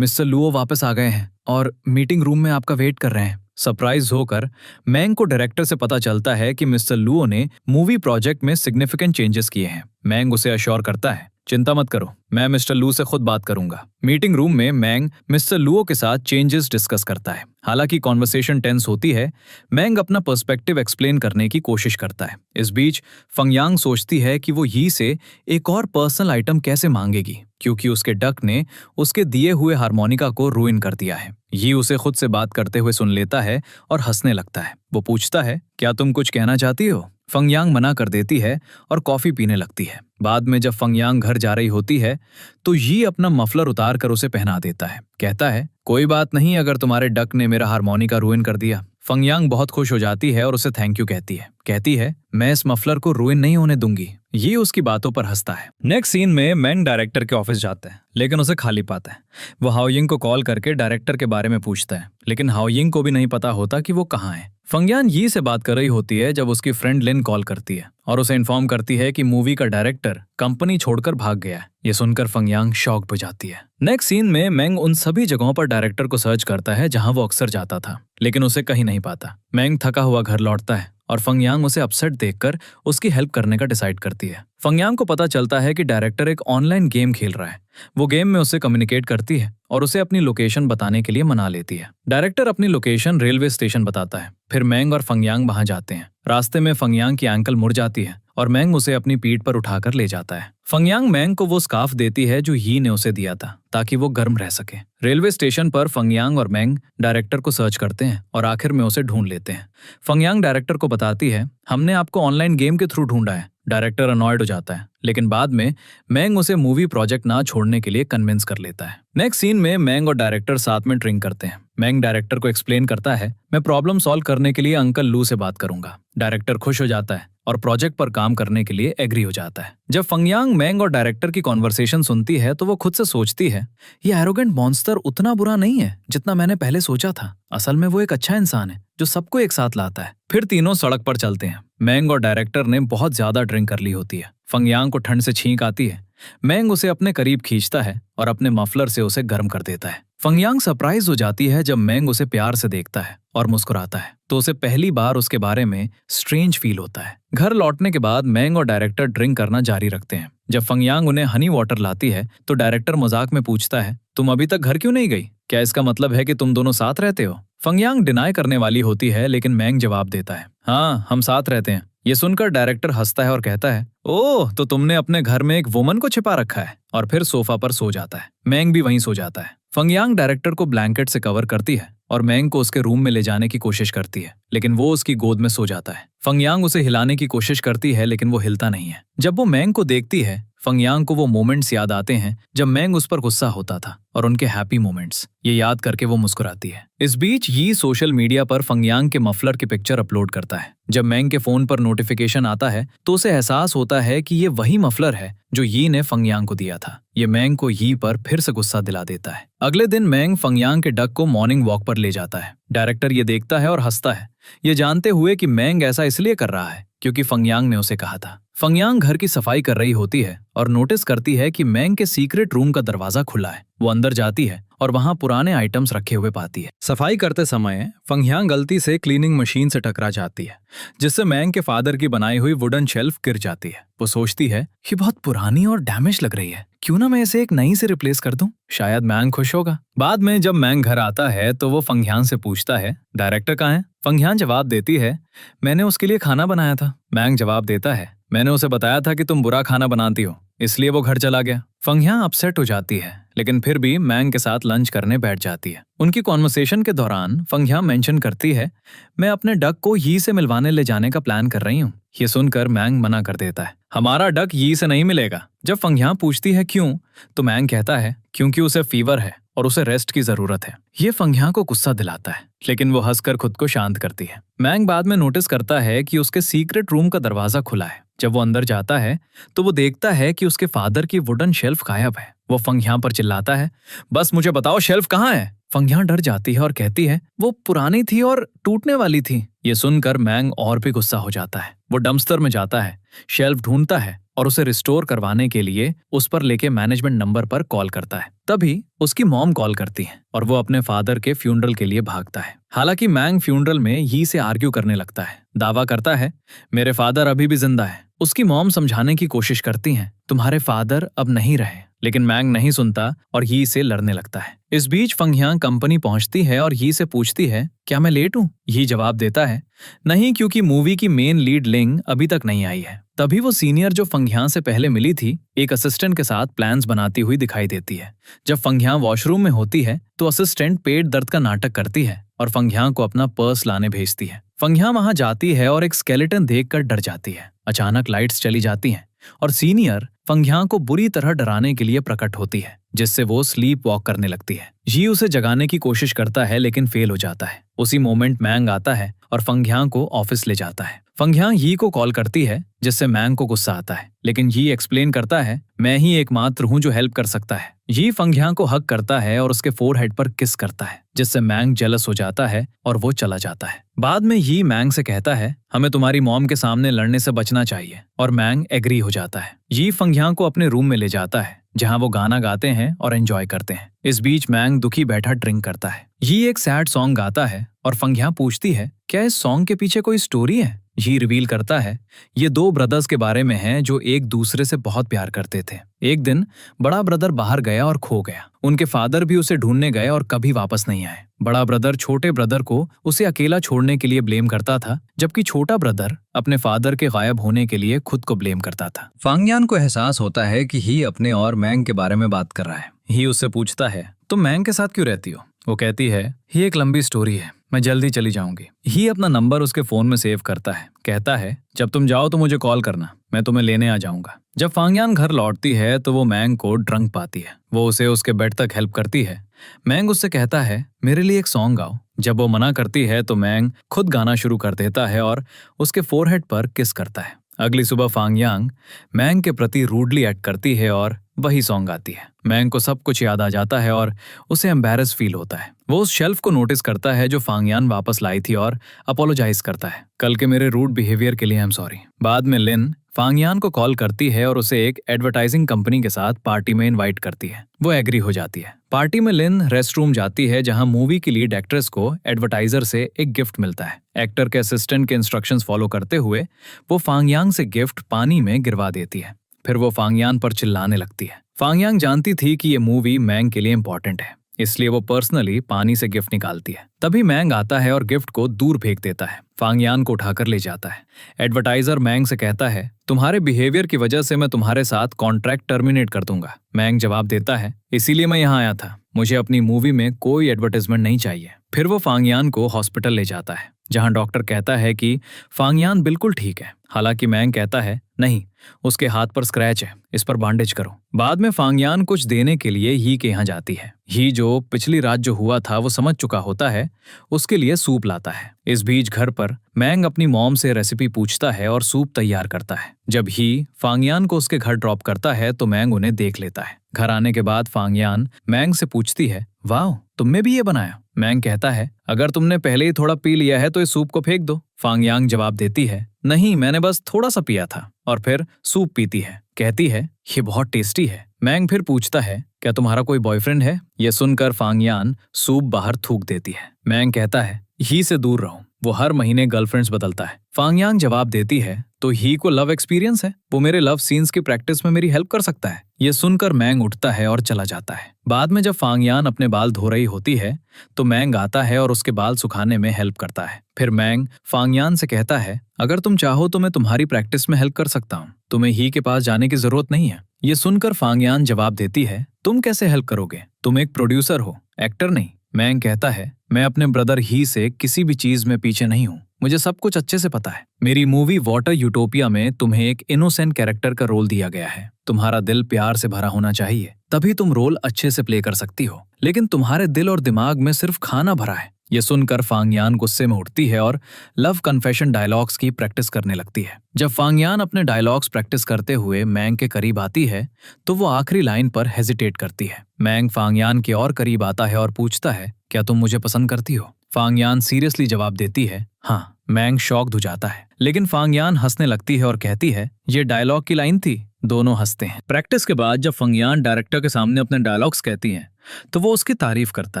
मिस्टर लुओ वापस आ गए हैं और मीटिंग रूम में आपका वेट कर रहे हैं। सरप्राइज होकर मैंग को डायरेक्टर से पता चलता है कि मिस्टर लुओ ने मूवी प्रोजेक्ट में सिग्निफिकेंट चेंजेस किए हैं। मैंग उसे अश्योर करता है चिंता मत करो, मैं मिस्टर लू से खुद बात करूंगा। मीटिंग रूम में मैंग मिस्टर लुओ के साथ चेंजेस डिस्कस करता है। हालांकि कॉन्वर्सेशन टेंस होती है, मैंग अपना पर्सपेक्टिव एक्सप्लेन करने की कोशिश करता है। इस बीच फंगयांग सोचती है कि वो यी से एक और पर्सनल आइटम कैसे मांगेगी, क्योंकि उसके डक ने उसके दिए हुए हारमोनिका को रूइन कर दिया है। यी उसे खुद से बात करते हुए सुन लेता है और हंसने लगता है। वो पूछता है, क्या तुम कुछ कहना चाहती हो? फंगयांग मना कर देती है और कॉफी पीने लगती है। बाद में जब फंगयांग घर जा रही होती है तो यी अपना मफलर उतार कर उसे पहना देता है। कहता है, कोई बात नहीं अगर तुम्हारे डक ने मेरा हारमोनिका रूइन कर दिया। फंगयांग बहुत खुश हो जाती है और उसे थैंक यू कहती है मैं इस मफलर को रूइन नहीं होने दूंगी। ये उसकी बातों पर हंसता है। नेक्स्ट सीन में मैंग डायरेक्टर के ऑफिस जाता है, लेकिन उसे खाली पाता है। वो हाओयिंग को कॉल करके डायरेक्टर के बारे में पूछता है, लेकिन हाओयिंग को भी नहीं पता होता कि वो कहाँ है। फंगयान यी से बात कर रही होती है जब उसकी फ्रेंड लिन कॉल करती है और उसे इन्फॉर्म करती है कि मूवी का डायरेक्टर कंपनी छोड़कर भाग गया है। ये सुनकर फंगयांग शॉक हो जाती है। नेक्स्ट सीन में मैंग उन सभी जगहों पर डायरेक्टर को सर्च करता है जहां वो अक्सर जाता था, लेकिन उसे कहीं नहीं पाता। मैंग थका हुआ घर लौटता है और फंगयांग उसे अपसेट देखकर उसकी हेल्प करने का डिसाइड करती है। फंगयांग को पता चलता है कि डायरेक्टर एक ऑनलाइन गेम खेल रहा है। वो गेम में उससे कम्युनिकेट करती है और उसे अपनी लोकेशन बताने के लिए मना लेती है। डायरेक्टर अपनी लोकेशन रेलवे स्टेशन बताता है। फिर मैंग और फंगयांग वहां जाते हैं। रास्ते में फंगयांग की एंकल मुड़ जाती है और मैंग उसे अपनी पीठ पर उठाकर ले जाता है। फंगयांग मैंग को वो स्कार्फ देती है जो यी ने उसे दिया था ताकि वो गर्म रह सके। रेलवे स्टेशन पर फंगयांग और मैंग डायरेक्टर को सर्च करते हैं और आखिर में उसे ढूंढ लेते हैं। फंगयांग डायरेक्टर को बताती है, हमने आपको ऑनलाइन गेम के थ्रू ढूंढा है। डायरेक्टर अनॉयड हो जाता है, लेकिन बाद में मैंग उसे मूवी प्रोजेक्ट ना छोड़ने के लिए कन्विंस कर लेता है। नेक्स्ट सीन में मैंग और डायरेक्टर साथ में ड्रिंक करते हैं। मैंग डायरेक्टर को एक्सप्लेन करता है, मैं प्रॉब्लम सॉल्व करने के लिए अंकल लू से बात करूंगा। डायरेक्टर खुश हो जाता है और प्रोजेक्ट पर काम करने के लिए एग्री हो जाता है। जब फंगयांग मैंग और डायरेक्टर की कॉन्वर्सेशन सुनती है तो वो खुद से सोचती है, ये एरोगेंट मॉन्स्टर उतना बुरा नहीं है जितना मैंने पहले सोचा था। असल में वो एक अच्छा इंसान है जो सबको एक साथ लाता है। फिर तीनों सड़क पर चलते हैं। मैंग और डायरेक्टर ने बहुत ज्यादा ड्रिंक कर ली होती है। फंगयांग को ठंड से छींक आती है। मैंग उसे अपने करीब खींचता है और अपने मफलर से उसे गर्म कर देता है। फंगयांग सरप्राइज हो जाती है जब मैंग उसे प्यार से देखता है और मुस्कुराता है, तो उसे पहली बार उसके बारे में स्ट्रेंज फील होता है। घर लौटने के बाद मैंग और डायरेक्टर ड्रिंक करना जारी रखते हैं। जब फंगयांग उन्हें हनी वाटर लाती है तो डायरेक्टर मजाक में पूछता है, तुम अभी तक घर क्यों नहीं गई? क्या इसका मतलब है कि तुम दोनों साथ रहते हो? फंगयांग डिनाई करने वाली होती है, लेकिन मैंग जवाब देता है, हाँ हम साथ रहते हैं। ये सुनकर डायरेक्टर हंसता है और कहता है, ओह तो तुमने अपने घर में एक वुमन को छिपा रखा है, और फिर सोफा पर सो जाता है। मैंग भी वहीं सो जाता है। फंगयांग डायरेक्टर को ब्लैंकेट से कवर करती है और मैंग को उसके रूम में ले जाने की कोशिश करती है, लेकिन वो उसकी गोद में सो जाता है। फंगयांग उसे हिलाने की कोशिश करती है, लेकिन वो हिलता नहीं है। जब वो मैंग को देखती है, फंगयांग को वो मोमेंट्स याद आते हैं जब मैंग उस पर गुस्सा होता था और उनके हैप्पी मोमेंट्स। ये याद करके वो मुस्कुराती है। इस बीच यी सोशल मीडिया पर फंगयांग के मफलर की पिक्चर अपलोड करता है। जब मैंग के फोन पर नोटिफिकेशन आता है तो उसे एहसास होता है कि ये वही मफलर है जो यी ने फंगयांग को दिया था। ये मैंग को यी पर फिर से गुस्सा दिला देता है। अगले दिन मैंग फंगयांग के डक को मॉर्निंग वॉक पर ले जाता है। डायरेक्टर ये देखता है और हंसता है, ये जानते हुए कि मैंग ऐसा इसलिए कर रहा है क्योंकि फंगयांग ने उसे कहा था। फंगयांग घर की सफाई कर रही होती है और नोटिस करती है कि मैंग के सीक्रेट रूम का दरवाजा खुला है। वो अंदर जाती है और वहां पुराने आइटम्स रखे हुए पाती है। सफाई करते समय फंगयांग गलती से क्लीनिंग मशीन से टकरा जाती है, जिससे मैंग के फादर की बनाई हुई वुडन शेल्फ गिर जाती है। वो सोचती है, ये बहुत पुरानी और डैमेज लग रही है, क्यों ना मैं इसे एक नई से रिप्लेस कर दूं, शायद मैंग खुश होगा। बाद में जब मैंग घर आता है तो वो फंगयांग से पूछता है, डायरेक्टर कहाँ है? फंगयांग जवाब देती है, मैंने उसके लिए खाना बनाया था। मैंग जवाब देता है, मैंने उसे बताया था कि तुम बुरा खाना बनाती हो, इसलिए वो घर चला गया। फंगयांग अपसेट हो जाती है, लेकिन फिर भी मैंग के साथ लंच करने बैठ जाती है। उनकी कॉन्वर्सेशन के दौरान फंगयांग मेंशन करती है, मैं अपने डक को यी से मिलवाने ले जाने का प्लान कर रही हूँ। ये सुनकर मैंग मना कर देता है, हमारा डक यी से नहीं मिलेगा। जब फंगयांग पूछती है क्यों, तो मैंग कहता है क्योंकि उसे फीवर है और उसे रेस्ट की जरूरत है। ये फंगयांग को गुस्सा दिलाता है, लेकिन वो हंसकर खुद को शांत करती है। मैंग बाद में नोटिस करता है कि उसके सीक्रेट रूम का दरवाजा खुला है। जब वो अंदर जाता है तो वो देखता है कि उसके फादर की वुडन शेल्फ गायब है। वो फंगयांग पर चिल्लाता है, बस मुझे बताओ शेल्फ कहाँ है? फंगयांग डर जाती है और कहती है, वो पुरानी थी और टूटने वाली थी। ये सुनकर मैंग और भी गुस्सा हो जाता है। वो डंपस्टर में जाता है, शेल्फ ढूंढता है और उसे रिस्टोर करवाने के लिए उस पर लेके मैनेजमेंट नंबर पर कॉल करता है। तभी उसकी मॉम कॉल करती है और वो अपने फादर के फ्यूनरल के लिए भागता है। हालांकि मैंग फ्यूनरल में यी से आर्ग्यू करने लगता है, दावा करता है मेरे फादर अभी भी जिंदा है, उसकी मॉम समझाने की कोशिश करती हैं, तुम्हारे फादर अब नहीं रहे, लेकिन मैंग नहीं सुनता और ही से लड़ने लगता है। इस बीच फंगयांग कंपनी पहुंचती है और ही से पूछती है, क्या मैं लेट हूं? ही जवाब देता है, नहीं, क्योंकि मूवी की मेन लीड लिंग अभी तक नहीं आई है। तभी वो सीनियर जो फंगयांग से पहले मिली थी, एक असिस्टेंट के साथ प्लान्स बनाती हुई दिखाई देती है। जब फंगयांग वॉशरूम में होती है तो असिस्टेंट पेट दर्द का नाटक करती है और फंगयांग को अपना पर्स लाने भेजती है। फंगयांग वहां जाती है और एक स्केलेटन देखकर डर जाती है। अचानक लाइट्स चली जाती हैं और सीनियर फंगयांग को बुरी तरह डराने के लिए प्रकट होती है, जिससे वो स्लीप वॉक करने लगती है। जी उसे जगाने की कोशिश करता है लेकिन फेल हो जाता है। उसी मोमेंट मैंग आता है और फंगयांग को ऑफिस ले जाता है। फंगयांग ही को कॉल करती है, जिससे मैंग को गुस्सा आता है, लेकिन ही एक्सप्लेन करता है, मैं ही एकमात्र हूं जो हेल्प कर सकता है। ये फंगयांग को हक करता है और उसके फोरहेड पर किस करता है, जिससे मैंग जेलस हो जाता है और वो चला जाता है। बाद में ही मैंग से कहता है, हमें तुम्हारी मॉम के सामने लड़ने से बचना चाहिए, और मैंग एग्री हो जाता है। ये फंगयांग को अपने रूम में ले जाता है, जहां वो गाना गाते हैं और एंजॉय करते हैं। इस बीच मैंग दुखी बैठा ड्रिंक करता है। ये एक सैड सॉन्ग गाता है और फंगयांग पूछती है, क्या इस सॉन्ग के पीछे कोई स्टोरी है? ये रिवील करता है, ये दो ब्रदर्स के बारे में है जो एक दूसरे से बहुत प्यार करते थे। एक दिन बड़ा ब्रदर बाहर गया और खो गया। उनके फादर भी उसे ढूंढने गए और कभी वापस नहीं आए। बड़ा ब्रदर छोटे ब्रदर को उसे अकेला छोड़ने के लिए ब्लेम करता था, जबकि छोटा ब्रदर अपने फादर के गायब होने के लिए खुद को ब्लेम करता था। फांगयान को एहसास होता है कि ही अपने और मैंग के बारे में बात कर रहा है। ही उससे पूछता है, तुम मैंग के साथ क्यों रहती हो? वो कहती है, ये एक लंबी स्टोरी है, मैं जल्दी चली जाऊंगी। ही अपना नंबर उसके फोन में सेव करता है। कहता है, जब तुम जाओ तो मुझे कॉल करना, मैं तुम्हें लेने आ जाऊंगा। जब फंगयांग घर लौटती है तो वो मैंग को ड्रंक पाती है। वो उसे उसके बेड तक हेल्प करती है। मैंग उससे कहता है, मेरे लिए एक सॉन्ग गाओ। जब वो मना करती है तो मैंग खुद गाना शुरू कर देता है और उसके फोरहेड पर किस करता है। अगली सुबह फंगयांग मैंग के प्रति रूडली एक्ट करती है और वही सॉन्ग गाती है। मैंग को सब कुछ याद आ जाता है और उसे एम्बैरेस फील होता है। वो उस शेल्फ को नोटिस करता है जो फंगयांग वापस लाई थी और अपोलोजाइज करता है, कल के मेरे रूड बिहेवियर के लिए आई एम सॉरी। बाद में लिन फंगयांग को कॉल करती है और उसे एक एडवर्टाइजिंग कंपनी के साथ पार्टी में इनवाइट करती है। वो एग्री हो जाती है। पार्टी में लिन रेस्ट रूम जाती है, जहां मूवी की लीड एक्ट्रेस को एडवर्टाइजर से एक गिफ्ट मिलता है। एक्टर के असिस्टेंट के इंस्ट्रक्शंस फॉलो करते हुए वो फंगयांग से गिफ्ट पानी में गिरवा देती है। फिर वो फंगयांग पर चिल्लाने लगती है। फंगयांग जानती थी कि ये मूवी मैंग के लिए इंपॉर्टेंट है, इसलिए वो पर्सनली पानी से गिफ्ट निकालती है। तभी मैंग आता है और गिफ्ट को दूर फेंक देता है। फंगयांग को उठाकर ले जाता है। एडवर्टाइजर मैंग से कहता है, तुम्हारे बिहेवियर की वजह से मैं तुम्हारे साथ कॉन्ट्रैक्ट टर्मिनेट कर दूंगा। मैंग जवाब देता है, इसीलिए मैं यहाँ आया था, मुझे अपनी मूवी में कोई एडवर्टाइजमेंट नहीं चाहिए। फिर वो फंगयांग को हॉस्पिटल ले जाता है, जहां डॉक्टर कहता है कि फंगयांग बिल्कुल ठीक है। हालांकि मैंग कहता है, नहीं, उसके हाथ पर स्क्रैच है, इस पर बैंडेज करो। बाद में फंगयांग कुछ देने के लिए ही के यहाँ जाती है। ही जो पिछली रात जो हुआ था वो समझ चुका होता है, उसके लिए सूप लाता है। इस बीच घर पर मैंग अपनी मॉम से रेसिपी पूछता है और सूप तैयार करता है। जब ही फंगयांग को उसके घर ड्रॉप करता है तो मैंग उन्हें देख लेता है। घर आने के बाद फंगयांग मैंग से पूछती है, वाह, तुमने भी ये बनाया? मैंग कहता है, अगर तुमने पहले ही थोड़ा पी लिया है तो इस सूप को फेंक दो। फंगयांग जवाब देती है, नहीं, मैंने बस थोड़ा सा पिया था। और फिर सूप पीती है। कहती है, ये बहुत टेस्टी है। मैंग फिर पूछता है, क्या तुम्हारा कोई बॉयफ्रेंड है? ये सुनकर फंगयांग सूप बाहर थूक देती है। मैंग कहता है, ही से दूर रहो, वो हर महीने गर्लफ्रेंड्स बदलता है। फंगयांग जवाब देती है, तो ही को लव एक्सपीरियंस है, वो मेरे लव सीन्स की प्रैक्टिस में मेरी हेल्प कर सकता है। ये सुनकर मैंग उठता है और चला जाता है। बाद में जब फंगयांग अपने बाल धो रही होती है तो मैंग आता है और उसके बाल सुखाने में हेल्प करता है। फिर मैंग फंगयांग से कहता है, अगर तुम चाहो तो मैं तुम्हारी प्रैक्टिस में हेल्प कर सकता हूँ, तुम्हें ही के पास जाने की जरूरत नहीं है। ये सुनकर फंगयांग जवाब देती है, तुम कैसे हेल्प करोगे? तुम एक प्रोड्यूसर हो, एक्टर नहीं। मैंग कहता है, मैं अपने ब्रदर ही से किसी भी चीज में पीछे नहीं हूँ, मुझे सब कुछ अच्छे से पता है। मेरी मूवी वाटर यूटोपिया में तुम्हें एक इनोसेंट कैरेक्टर का रोल दिया गया है। तुम्हारा दिल प्यार से भरा होना चाहिए, तभी तुम रोल अच्छे से प्ले कर सकती हो, लेकिन तुम्हारे दिल और दिमाग में सिर्फ खाना भरा है। ये सुनकर फंगयांग गुस्से में उठती है और लव कन्फेशन डायलॉग्स की प्रैक्टिस करने लगती है। जब फंगयांग अपने डायलॉग्स प्रैक्टिस करते हुए मैंग के करीब आती है तो वो आखिरी लाइन पर हेजिटेट करती है। मैंग फंगयांग के और करीब आता है और पूछता है, क्या तुम मुझे पसंद करती हो? फंगयांग सीरियसली जवाब देती है, हाँ, मैंग शॉक्ड हो जाता है, लेकिन फंगयान हंसने लगती है और कहती है ये डायलॉग की लाइन थी। दोनों हंसते हैं। प्रैक्टिस के बाद जब फंगयान डायरेक्टर के सामने अपने डायलॉग्स कहती हैं तो वो उसकी तारीफ करता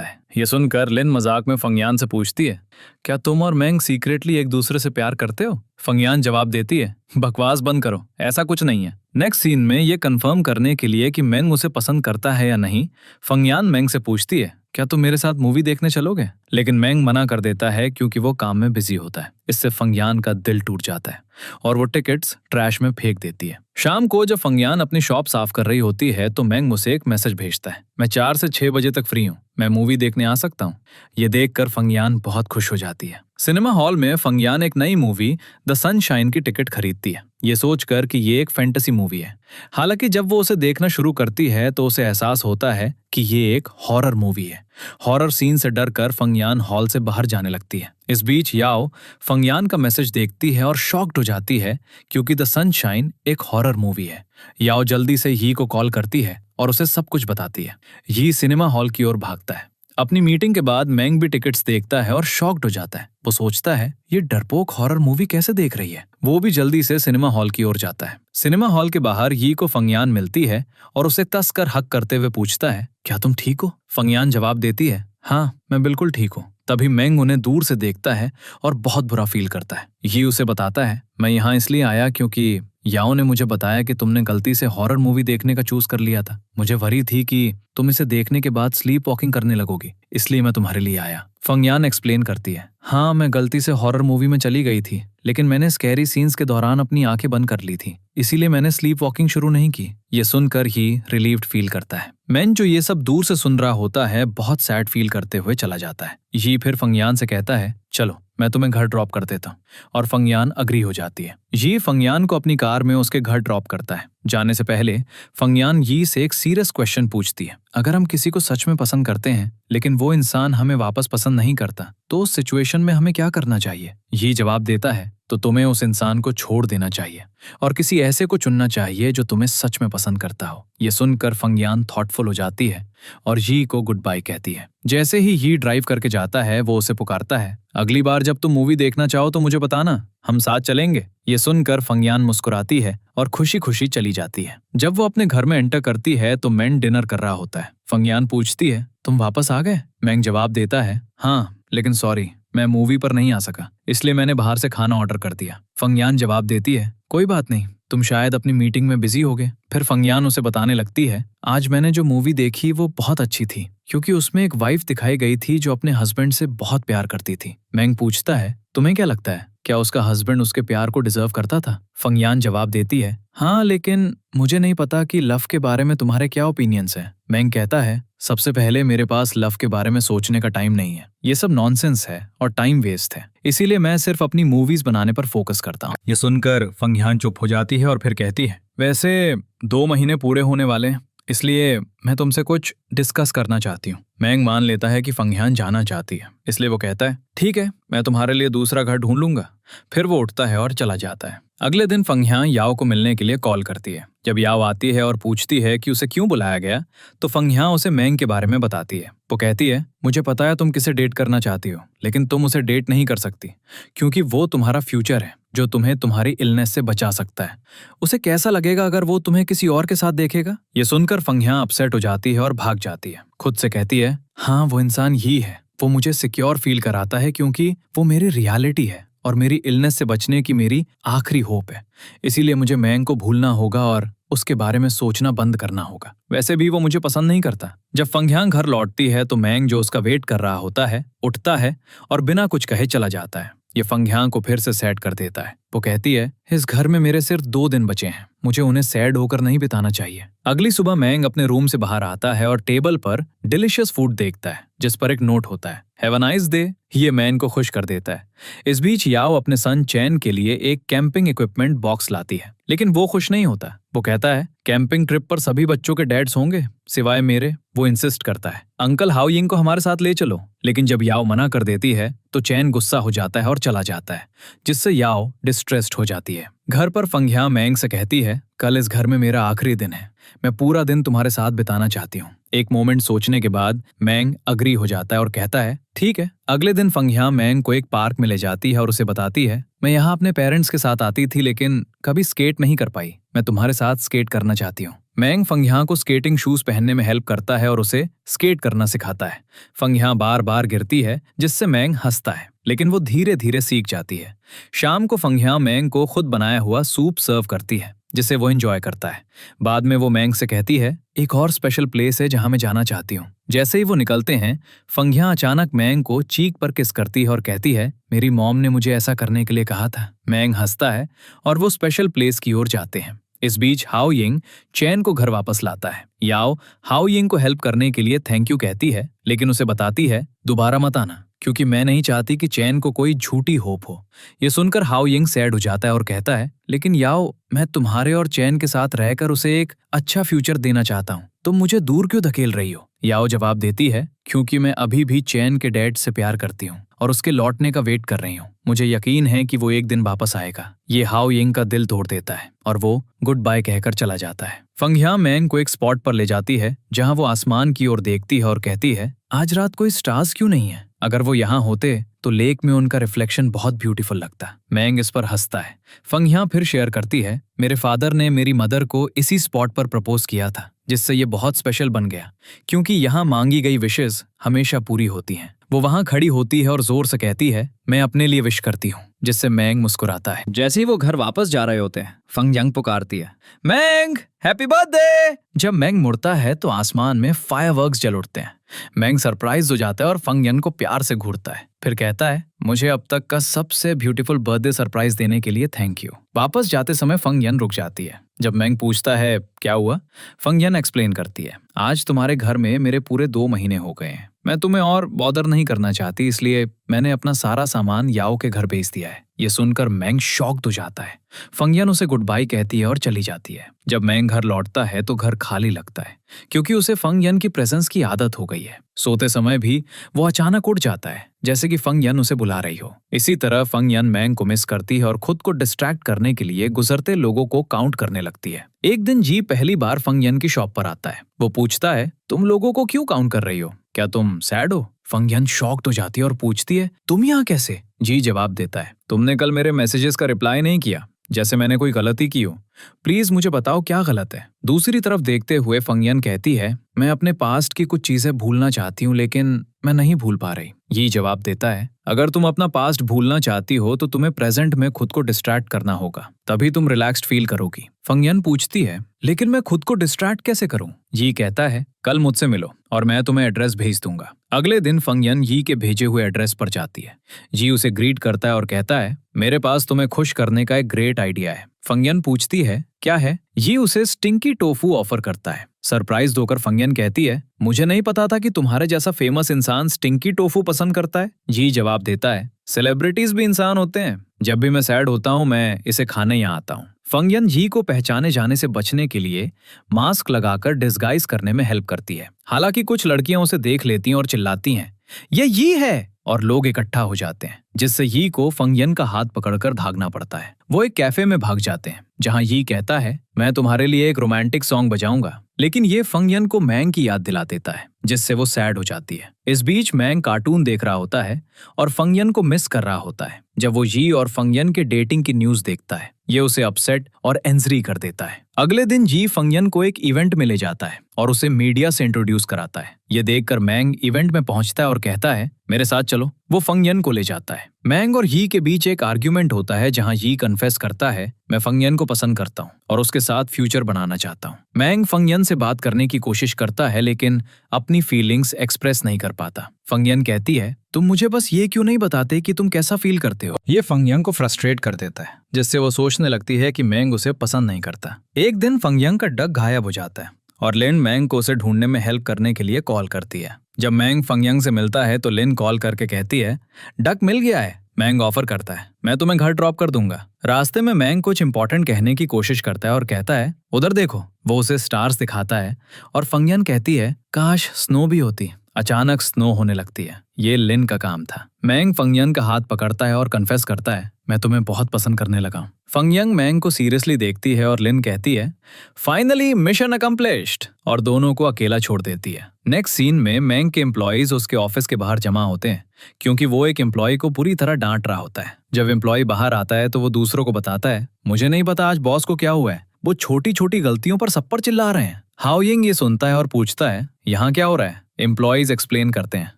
है। ये सुनकर लिन मजाक में फंगयान से पूछती है क्या तुम और मैंग सीक्रेटली एक दूसरे से प्यार करते हो? फंगयान जवाब देती है बकवास बंद करो, ऐसा कुछ नहीं है। नेक्स्ट सीन में ये कंफर्म करने के लिए कि मैंग उसे पसंद करता है या नहीं, फंगयान मैंग से पूछती है क्या तुम मेरे साथ मूवी देखने चलोगे? लेकिन मैंग मना कर देता है क्योंकि वो काम में बिजी होता है। इससे फंगयान का दिल टूट जाता है और वो टिकट्स ट्रैश में फेंक देती है। शाम को जब फंगयान अपनी शॉप साफ कर रही होती है तो मैंग मुझसे एक मैसेज भेजता है मैं 4 से 6 बजे तक फ्री हूँ, मैं मूवी देखने आ सकता हूँ? ये देखकर फंगयान बहुत खुश हो जाती है। सिनेमा हॉल में फंगयान एक नई मूवी द सनशाइन की टिकट खरीदती है, ये सोचकर कि ये एक फैंटेसी मूवी है। हालांकि जब वो उसे देखना शुरू करती है तो उसे एहसास होता है कि ये एक हॉरर मूवी है। हॉरर सीन से डरकर फंगयान हॉल से बाहर जाने लगती है। इस बीच याओ फंगयान का मैसेज देखती है और शॉक्ड हो जाती है क्योंकि द सनशाइन एक हॉरर मूवी है। याओ जल्दी से ही को कॉल करती है और उसे सब कुछ बताती है। ही सिनेमा हॉल की ओर भागता है। अपनी मीटिंग के बाद मैंग भी टिकट्स देखता है और शॉक्ड हो जाता है। वो सोचता है ये डरपोक हॉरर मूवी कैसे देख रही है। वो भी जल्दी से सिनेमा हॉल की ओर जाता है। सिनेमा हॉल के बाहर ही को फंगयान मिलती है और उसे कसकर हक करते हुए पूछता है क्या तुम ठीक हो? फंगयान जवाब देती है हाँ मैं बिल्कुल ठीक हूँ। तभी मैंग उन्हें दूर से देखता है और बहुत बुरा फील करता है। ये उसे बताता है मैं यहाँ इसलिए आया क्योंकि याओ ने मुझे बताया कि तुमने गलती से हॉरर मूवी देखने का चूज कर लिया था। मुझे वरी थी कि तुम इसे देखने के बाद स्लीप वॉकिंग करने लगोगी, इसलिए मैं तुम्हारे लिए आया। फंगयान एक्सप्लेन करती है हाँ मैं गलती से हॉरर मूवी में चली गई थी, लेकिन मैंने स्कैरी सीन्स के दौरान अपनी आंखें बंद कर ली थी, इसीलिए मैंने स्लीप वॉकिंग शुरू नहीं की। ये सुनकर ही रिलीव्ड फील करता है। मैन जो ये सब दूर से सुन रहा होता है बहुत सैड फील करते हुए चला जाता है। ये फिर फंगयान से कहता है चलो मैं तुम्हें घर ड्रॉप कर देता हूँ, और फंगयान अग्री हो जाती है। ये फंगयान को अपनी कार में उसके घर ड्रॉप करता है। जाने से पहले फंगयान यी से एक सीरियस क्वेश्चन पूछती है अगर हम किसी को सच में पसंद करते हैं लेकिन वो इंसान हमें वापस पसंद नहीं करता तो उस सिचुएशन में हमें क्या करना चाहिए? ये जवाब देता है तो तुम्हें उस इंसान को छोड़ देना चाहिए और किसी ऐसे को चुनना चाहिए जो तुम्हें सच में पसंद करता हो। ये सुनकर फंगयान थॉटफुल हो जाती है और यी को गुड बाय कहती है। जैसे ही यी ड्राइव करके जाता है वो उसे पुकारता है अगली बार जब तुम मूवी देखना चाहो तो मुझे बताना, हम साथ चलेंगे। ये सुनकर फंगयान मुस्कुराती है और खुशी खुशी चली जाती है। जब वो अपने घर में एंटर करती है तो मैंग डिनर कर रहा होता है। फंगयान पूछती है तुम वापस आ गए? मैंग जवाब देता है हाँ लेकिन सॉरी मैं मूवी पर नहीं आ सका, इसलिए मैंने बाहर से खाना ऑर्डर कर दिया। फंगयान जवाब देती है कोई बात नहीं, तुम शायद अपनी मीटिंग में बिजी होगे। फिर फंगयान उसे बताने लगती है आज मैंने जो मूवी देखी वो बहुत अच्छी थी क्योंकि उसमें एक वाइफ दिखाई गई थी जो अपने हस्बैंड से बहुत प्यार करती थी। मैंग पूछता है तुम्हें क्या लगता है क्या उसका हस्बैंड उसके प्यार को डिजर्व करता था? फंगयान जवाब देती है हाँ लेकिन मुझे नहीं पता कि लव के बारे में तुम्हारे क्या ओपिनियंस हैं। मैंग कहता है सबसे पहले मेरे पास लव के बारे में सोचने का टाइम नहीं है, ये सब नॉनसेंस है और टाइम वेस्ट है, इसीलिए मैं सिर्फ अपनी मूवीज बनाने पर फोकस करता हूँ। ये सुनकर फंगयान चुप हो जाती है और फिर कहती है वैसे 2 महीने पूरे होने वाले हैं, इसलिए मैं तुमसे कुछ डिस्कस करना चाहती हूँ। मैंग मान लेता है कि फंगयान जाना चाहती है, इसलिए वो कहता है ठीक है मैं तुम्हारे लिए दूसरा घर ढूंढ लूंगा। फिर वो उठता है और चला जाता है। अगले दिन फंगयान याओ को मिलने के लिए कॉल करती है। जब याओ आती है और पूछती है कि उसे क्यों बुलाया गया तो फंगयान उसे मैंग के बारे में बताती है। वो कहती है मुझे पता है तुम किसे डेट करना चाहती हो, लेकिन तुम उसे डेट नहीं कर सकती क्योंकि वो तुम्हारा फ्यूचर है जो तुम्हें तुम्हारी इलनेस से बचा सकता है। उसे कैसा लगेगा अगर वो तुम्हें किसी और के साथ देखेगा? ये सुनकर फंगयान अपसेट हो जाती है और भाग जाती है। खुद से कहती है हाँ वो इंसान ही है, वो मुझे सिक्योर फील कराता है क्योंकि वो मेरी रियलिटी है और मेरी इलनेस से बचने की मेरी आखिरी होप है। इसीलिए मुझे मैंग को भूलना होगा और उसके बारे में सोचना बंद करना होगा। वैसे भी वो मुझे पसंद नहीं करता। जब फंगयान घर लौटती है तो मैंग जो उसका वेट कर रहा होता है उठता है और बिना कुछ कहे चला जाता है। ये फंगयान को फिर से सैड कर देता है। वो कहती है इस घर में मेरे सिर्फ 2 दिन बचे हैं, मुझे उन्हें सैड होकर नहीं बिताना चाहिए। अगली सुबह मैंग अपने रूम से बाहर आता है और टेबल पर डिलिशियस फूड देखता है जिस पर एक नोट होता है हैव अ नाइस डे। ये मैन को खुश कर देता है। इस बीच याओ अपने सन चैन के लिए एक कैंपिंग इक्विपमेंट बॉक्स लाती है, लेकिन वो खुश नहीं होता। वो कहता है कैंपिंग ट्रिप पर सभी बच्चों के डैड्स होंगे सिवाय मेरे। वो इंसिस्ट करता है अंकल हाओ यिंग को हमारे साथ ले चलो, लेकिन जब याओ मना कर देती है तो चैन गुस्सा हो जाता है और चला जाता है, जिससे याओ डिस्ट्रेस्ड हो जाती है। घर पर फंगया मैंग से कहती है, कल इस घर में मेरा आखिरी दिन है, मैं पूरा दिन तुम्हारे साथ बिताना चाहती हूँ। एक मोमेंट सोचने के बाद मैंग अग्री हो जाता है और कहता है ठीक है। अगले दिन फंगया मैंग को एक पार्क में ले जाती है और उसे बताती है, मैं यहाँ अपने पेरेंट्स के साथ आती थी लेकिन कभी स्केट नहीं कर पाई, मैं तुम्हारे साथ स्केट करना चाहती हूँ। मैंग फंगया को स्केटिंग शूज पहनने में हेल्प करता है और उसे स्केट करना सिखाता है। फंगया बार बार गिरती है जिससे मैंग हंसता है, लेकिन वो धीरे धीरे सीख जाती है। शाम को फंगया मैंग को खुद बनाया हुआ सूप सर्व करती है जिसे वो एंजॉय करता है। बाद में वो मैंग से कहती है, एक और स्पेशल प्लेस है जहां मैं जाना चाहती हूँ। जैसे ही वो निकलते हैं, फंगया अचानक मैंग को चीक पर किस करती है और कहती है, मेरी मॉम ने मुझे ऐसा करने के लिए कहा था। मैंग हंसता है और वो स्पेशल प्लेस की ओर जाते हैं। इस बीच हाओ यिंग चैन को घर वापस लाता है। याओ हाओ यिंग को हेल्प करने के लिए थैंक यू कहती है, लेकिन उसे बताती है दोबारा मत आना, क्योंकि मैं नहीं चाहती कि चैन को कोई झूठी होप हो। ये सुनकर हाओ यिंग सैड हो जाता है और कहता है, लेकिन याओ मैं तुम्हारे और चैन के साथ रहकर उसे एक अच्छा फ्यूचर देना चाहता हूँ, तुम मुझे दूर क्यों धकेल रही हो। याओ जवाब देती है, क्योंकि मैं अभी भी चैन के डैड से प्यार करती हूँ और उसके लौटने का वेट कर रही हूँ। मुझे यकीन है कि वो एक दिन वापस आएगा। ये हाओ यिंग का दिल तोड़ देता है और वो गुड बाय कहकर चला जाता है। फंगया मैंग को एक स्पॉट पर ले जाती है जहां वो आसमान की ओर देखती है और कहती है, आज रात कोई स्टार्स क्यों नहीं है, अगर वो यहाँ होते तो लेक में उनका रिफ्लेक्शन बहुत ब्यूटीफुल लगता। मैंग इस पर हंसता है। फंगया फिर शेयर करती है, मेरे फादर ने मेरी मदर को इसी स्पॉट पर प्रपोज किया था, जिससे ये बहुत स्पेशल बन गया, क्योंकि यहाँ मांगी गई विशेस हमेशा पूरी होती हैं। वो वहां खड़ी होती है और जोर से कहती है, मैं अपने लिए विश करती हूँ, जिससे मैंग मुस्कुराता है। जैसे ही वो घर वापस जा रहे होते हैं, फंगयांग पुकारती है, मैंग हैप्पी बर्थडे। जब मैंग मुड़ता है तो आसमान में फायरवर्क्स जल उठते हैं। मैंग सरप्राइज हो जाता है और फंगयन को प्यार से घूरता है, फिर कहता है, मुझे अब तक का सबसे ब्यूटीफुल बर्थडे सरप्राइज देने के लिए थैंक यू। वापस जाते समय फंगयन रुक जाती है। जब मैंग पूछता है क्या हुआ, फंगयन एक्सप्लेन करती है, आज तुम्हारे घर में मेरे पूरे 2 महीने हो गए हैं, मैं तुम्हें और बॉदर नहीं करना चाहती, इसलिए मैंने अपना सारा सामान याओ के घर भेज दिया है। ये सुनकर मैंग शॉक्ड हो जाता है। फंगयन उसे गुड बाय कहती है और चली जाती है। जब मैंग घर लौटता है तो घर खाली लगता है, क्योंकि उसे फंगयन की प्रेजेंस की आदत हो गई है। सोते समय भी वो अचानक उठ जाता है, जैसे कि फंगयन उसे बुला रही हो। इसी तरह फंगयन मैंग को मिस करती है और खुद को डिस्ट्रैक्ट करने के लिए गुजरते लोगों को काउंट करने लगती है। एक दिन जी पहली बार फंगयन की शॉप पर आता है। वो पूछता है, तुम लोगों को क्यों काउंट कर रही हो, क्या तुम सैड हो। फंगयन शॉक्ड हो जाती है और पूछती है, तुम यहाँ कैसे। जी जवाब देता है, तुमने कल मेरे मैसेजेस का रिप्लाई नहीं किया, जैसे मैंने कोई गलती की हो, प्लीज मुझे बताओ क्या गलत है। दूसरी तरफ देखते हुए फंगयन कहती है, मैं अपने पास्ट की कुछ चीजें भूलना चाहती हूँ लेकिन मैं नहीं भूल पा रही। ये जवाब देता है, अगर तुम अपना पास्ट भूलना चाहती हो तो तुम्हें प्रेजेंट में खुद को डिस्ट्रैक्ट करना होगा, तभी तुम रिलैक्स्ड फील करोगी। फंगयन पूछती है, लेकिन मैं खुद को डिस्ट्रैक्ट कैसे करूं। ये कहता है, कल मुझसे मिलो और मैं तुम्हें एड्रेस भेज दूंगा। अगले दिन फंगयन यी के भेजे हुए एड्रेस पर जाती है। जी उसे ग्रीट करता है और कहता है, मेरे पास तुम्हें खुश करने का एक ग्रेट आइडिया है। फंगयन पूछती है, क्या है। ये उसे स्टिंकी टोफू ऑफर करता है। सरप्राइज होकर फंगयन कहती है, मुझे नहीं पता था कि तुम्हारे जैसा फेमस इंसान स्टिंकी टोफू पसंद करता है। जी जवाब देता है, सेलिब्रिटीज भी इंसान होते हैं, जब भी मैं सैड होता हूँ मैं इसे खाने यहाँ आता हूँ। फंगयन जी को पहचाने जाने से बचने के लिए मास्क लगाकर डिस्गाइज करने में हेल्प करती है। हालांकि कुछ लड़कियां उसे देख लेती हैं और चिल्लाती हैं, ये है, और लोग इकट्ठा हो जाते हैं, जिससे यी को फंगयन का हाथ पकड़कर भागना पड़ता है। वो एक कैफे में भाग जाते हैं जहां यी कहता है, मैं तुम्हारे लिए एक रोमांटिक सॉन्ग बजाऊंगा, लेकिन ये फंगयन को मैंग की याद दिला देता है, जिससे वो सैड हो जाती है। इस बीच मैंग कार्टून देख रहा होता है और फंगयन को मिस कर रहा होता है। जब वो यी और फंगयन के डेटिंग की न्यूज देखता है, ये उसे अपसेट और एंजरी कर देता है। अगले दिन जी फंगयन को एक इवेंट में ले जाता है और उसे मीडिया से इंट्रोड्यूस कराता है। ये देखकर मैंग इवेंट में पहुंचता है और कहता है, मेरे साथ चलो। वो फंगयन को ले जाता है। मैंग और यी के बीच एक आर्ग्यूमेंट होता है जहां यी कन्फेस करता है, मैं फंगयन को पसंद करता हूं और उसके साथ फ्यूचर बनाना चाहता हूं। मैंग फंगयन से बात करने की कोशिश करता है लेकिन अपनी फीलिंग्स एक्सप्रेस नहीं कर पाता। फंगयन कहती है, तुम मुझे बस ये क्यों नहीं बताते कि तुम कैसा फील करते हो। ये फंगयन को फ्रस्ट्रेट कर देता है, जिससे वो सोचने लगती है कि मैंग उसे पसंद नहीं करता। एक दिन फंगयन का डक गायब हो जाता है और लिन मैंग को उसे ढूंढने में हेल्प करने के लिए कॉल करती है। जब मैंग फंगयन से मिलता है तो लिन कॉल करके कहती है, डक मिल गया है। मैंग ऑफर करता है, मैं तुम्हें घर ड्रॉप कर दूंगा। रास्ते में मैंग कुछ इंपॉर्टेंट कहने की कोशिश करता है और कहता है, उधर देखो। वो उसे स्टार्स दिखाता है और फंगयन कहती है, काश स्नो भी होती। अचानक स्नो होने लगती है। ये लिन का काम था। मैंग फंगयन का हाथ पकड़ता है और कन्फेस करता है, मैं तुम्हें बहुत पसंद करने लगा। फंग यंग मैंग को सीरियसली देखती है और लिन कहती है फाइनली मिशन अकम्प्लिश्ड, और दोनों को अकेला छोड़ देती है। नेक्स्ट सीन में मैंग के एम्प्लॉयज उसके ऑफिस के बाहर जमा होते हैं क्योंकि वो एक एम्प्लॉय को पूरी तरह डांट रहा होता है। जब एम्प्लॉय बाहर आता है तो वो दूसरों को बताता है मुझे नहीं पता आज बॉस को क्या हुआ है, वो छोटी छोटी गलतियों पर सब पर चिल्ला रहे हैं। हाओ यिंग ये सुनता है और पूछता है यहाँ क्या हो रहा है। एम्प्लॉयज एक्सप्लेन करते हैं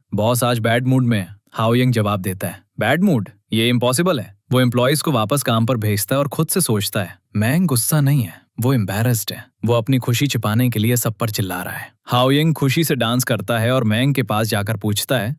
बॉस आज बैड मूड में है। हाओ यिंग जवाब देता है बैड मूड, ये इम्पॉसिबल है। वो एम्प्लॉयज को वापस काम पर भेजता है और खुद से सोचता है मैंग गुस्सा नहीं है, वो एम्बैरेस्ड है, वो अपनी खुशी छिपाने के लिए सब पर चिल्ला रहा है। हाओ यिंग खुशी से डांस करता है और मैंग के पास जाकर पूछता है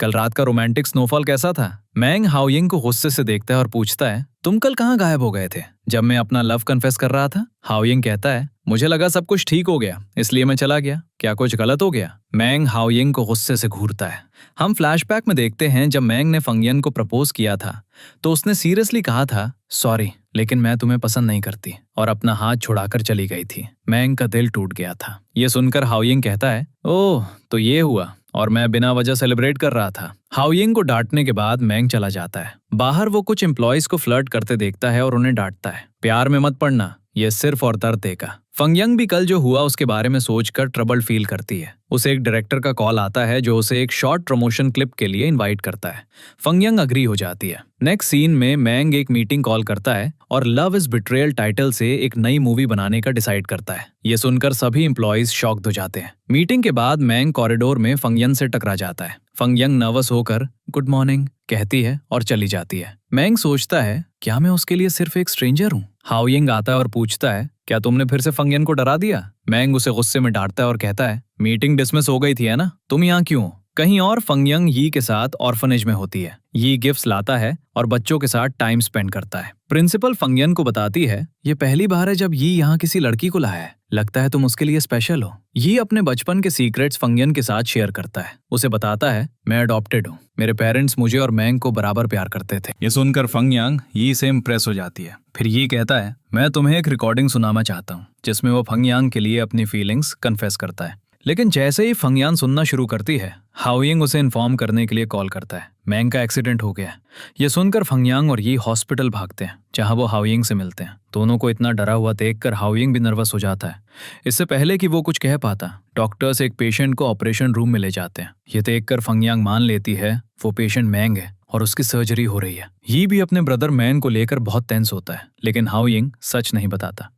कल रात का रोमांटिक स्नोफॉल कैसा था। मैंग हाओ यिंग को गुस्से से देखता है और पूछता है तुम कल कहाँ गायब हो गए थे जब मैं अपना लव कन्फेस कर रहा था। हाओ यिंग कहता है मुझे लगा सब कुछ ठीक हो गया इसलिए मैं चला गया, क्या कुछ गलत हो गया। मैंग हाओ यिंग को गुस्से से घूरता है। हम फ्लैशबैक में देखते हैं जब मैंग ने फंग यंग को प्रपोज किया था तो उसने सीरियसली कहा था सॉरी लेकिन मैं तुम्हें पसंद नहीं करती, और अपना हाथ छुड़ाकर चली गई थी। मैंग का दिल टूट गया था। ये सुनकर हाओ यिंग कहता है ओह तो ये हुआ और मैं बिना वजह सेलिब्रेट कर रहा था। हाओ यिंग को डांटने के बाद मैंग चला जाता है। बाहर वो कुछ एम्प्लॉयज को फ्लर्ट करते देखता है और उन्हें डांटता है प्यार में मत पड़ना, ये सिर्फ और दर्द देगा। फंग यंग भी कल जो हुआ उसके बारे में सोचकर ट्रबल्ड फील करती है। उसे एक डायरेक्टर का कॉल आता है जो उसे एक शॉर्ट प्रमोशन क्लिप के लिए इनवाइट करता है। फंग यंग अग्री हो जाती है। नेक्स्ट सीन में मैंग एक मीटिंग कॉल करता है और लव इज बिट्रेयल टाइटल से एक नई मूवी बनाने का डिसाइड करता है। ये सुनकर सभी एम्प्लॉयज शॉक्ड हो जाते हैं। मीटिंग के बाद मैंग कॉरिडोर में फंग यंग से टकरा जाता है। फंग यंग नर्वस होकर गुड मॉर्निंग कहती है और चली जाती है। मैंग सोचता है क्या मैं उसके लिए सिर्फ एक स्ट्रेंजर हूँ। हाओ यिंग आता है और पूछता है क्या तुमने फिर से फंग यंग को डरा दिया। मैंग उसे गुस्से में डांटता है और कहता है मीटिंग डिसमिस हो गई थी है ना, तुम यहाँ क्यों हो? कहीं और फंग यंग यी के साथ ऑर्फनेज में होती है। यी गिफ्ट्स लाता है और बच्चों के साथ टाइम स्पेंड करता है। प्रिंसिपल फंग यंग को बताती है ये पहली बार है जब यी यहाँ किसी लड़की को लाया है, लगता है तुम उसके लिए स्पेशल हो। यी अपने बचपन के सीक्रेट्स फंग यंग के साथ शेयर करता है। उसे बताता है मैं अडॉप्टेड हूँ, मेरे पेरेंट्स मुझे और मैंग को बराबर प्यार करते थे। ये सुनकर फंग यंग यी से इम्प्रेस हो जाती है। फिर यी कहता है मैं तुम्हें एक रिकॉर्डिंग सुनाना चाहता हूँ जिसमें वो फंग यंग के लिए अपनी फीलिंग्स कन्फेस करता है। लेकिन जैसे ही फंग यंग सुनना शुरू करती है हाओ यिंग उसे इन्फॉर्म करने के लिए कॉल करता है मैंग का एक्सीडेंट हो गया। ये सुनकर फंग यंग और ये हॉस्पिटल भागते हैं जहां वो हाओ यिंग से मिलते हैं। दोनों को इतना डरा हुआ देखकर हाओ यिंग भी नर्वस हो जाता है। इससे पहले कि वो कुछ कह पाता डॉक्टर्स एक पेशेंट को ऑपरेशन रूम में ले जाते हैं। ये देखकर फंग यंग मान लेती है वो पेशेंट मैंग है और उसकी सर्जरी हो रही है। ये भी अपने ब्रदर मैन को लेकर बहुत टेंस होता है लेकिन हाओ यिंग सच नहीं बताता।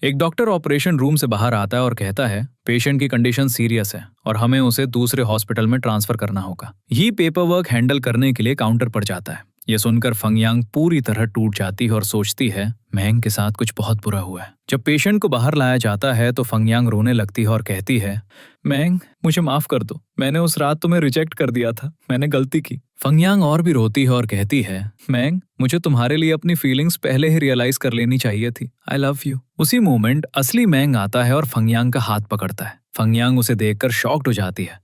एक डॉक्टर ऑपरेशन रूम से बाहर आता है और कहता है पेशेंट की कंडीशन सीरियस है और हमें उसे दूसरे हॉस्पिटल में ट्रांसफर करना होगा। ये पेपर वर्क हैंडल करने के लिए काउंटर पर जाता है। ये सुनकर फंग यंग पूरी तरह टूट जाती है और सोचती है मैंग के साथ कुछ बहुत बुरा हुआ है। जब पेशेंट को बाहर लाया जाता है तो फंग यंग रोने लगती है और कहती है मैंग मुझे माफ कर दो, मैंने उस रात तुम्हें रिजेक्ट कर दिया था, मैंने गलती की। फंग यंग और भी रोती है और कहती है मैंग मुझे तुम्हारे लिए अपनी फीलिंग्स पहले ही रियलाइज कर लेनी चाहिए थी, आई लव यू। उसी मोमेंट असली मैंग आता है और फंग यंग का हाथ पकड़ता है। फंग यंग उसे देखकर शॉक्ड हो जाती है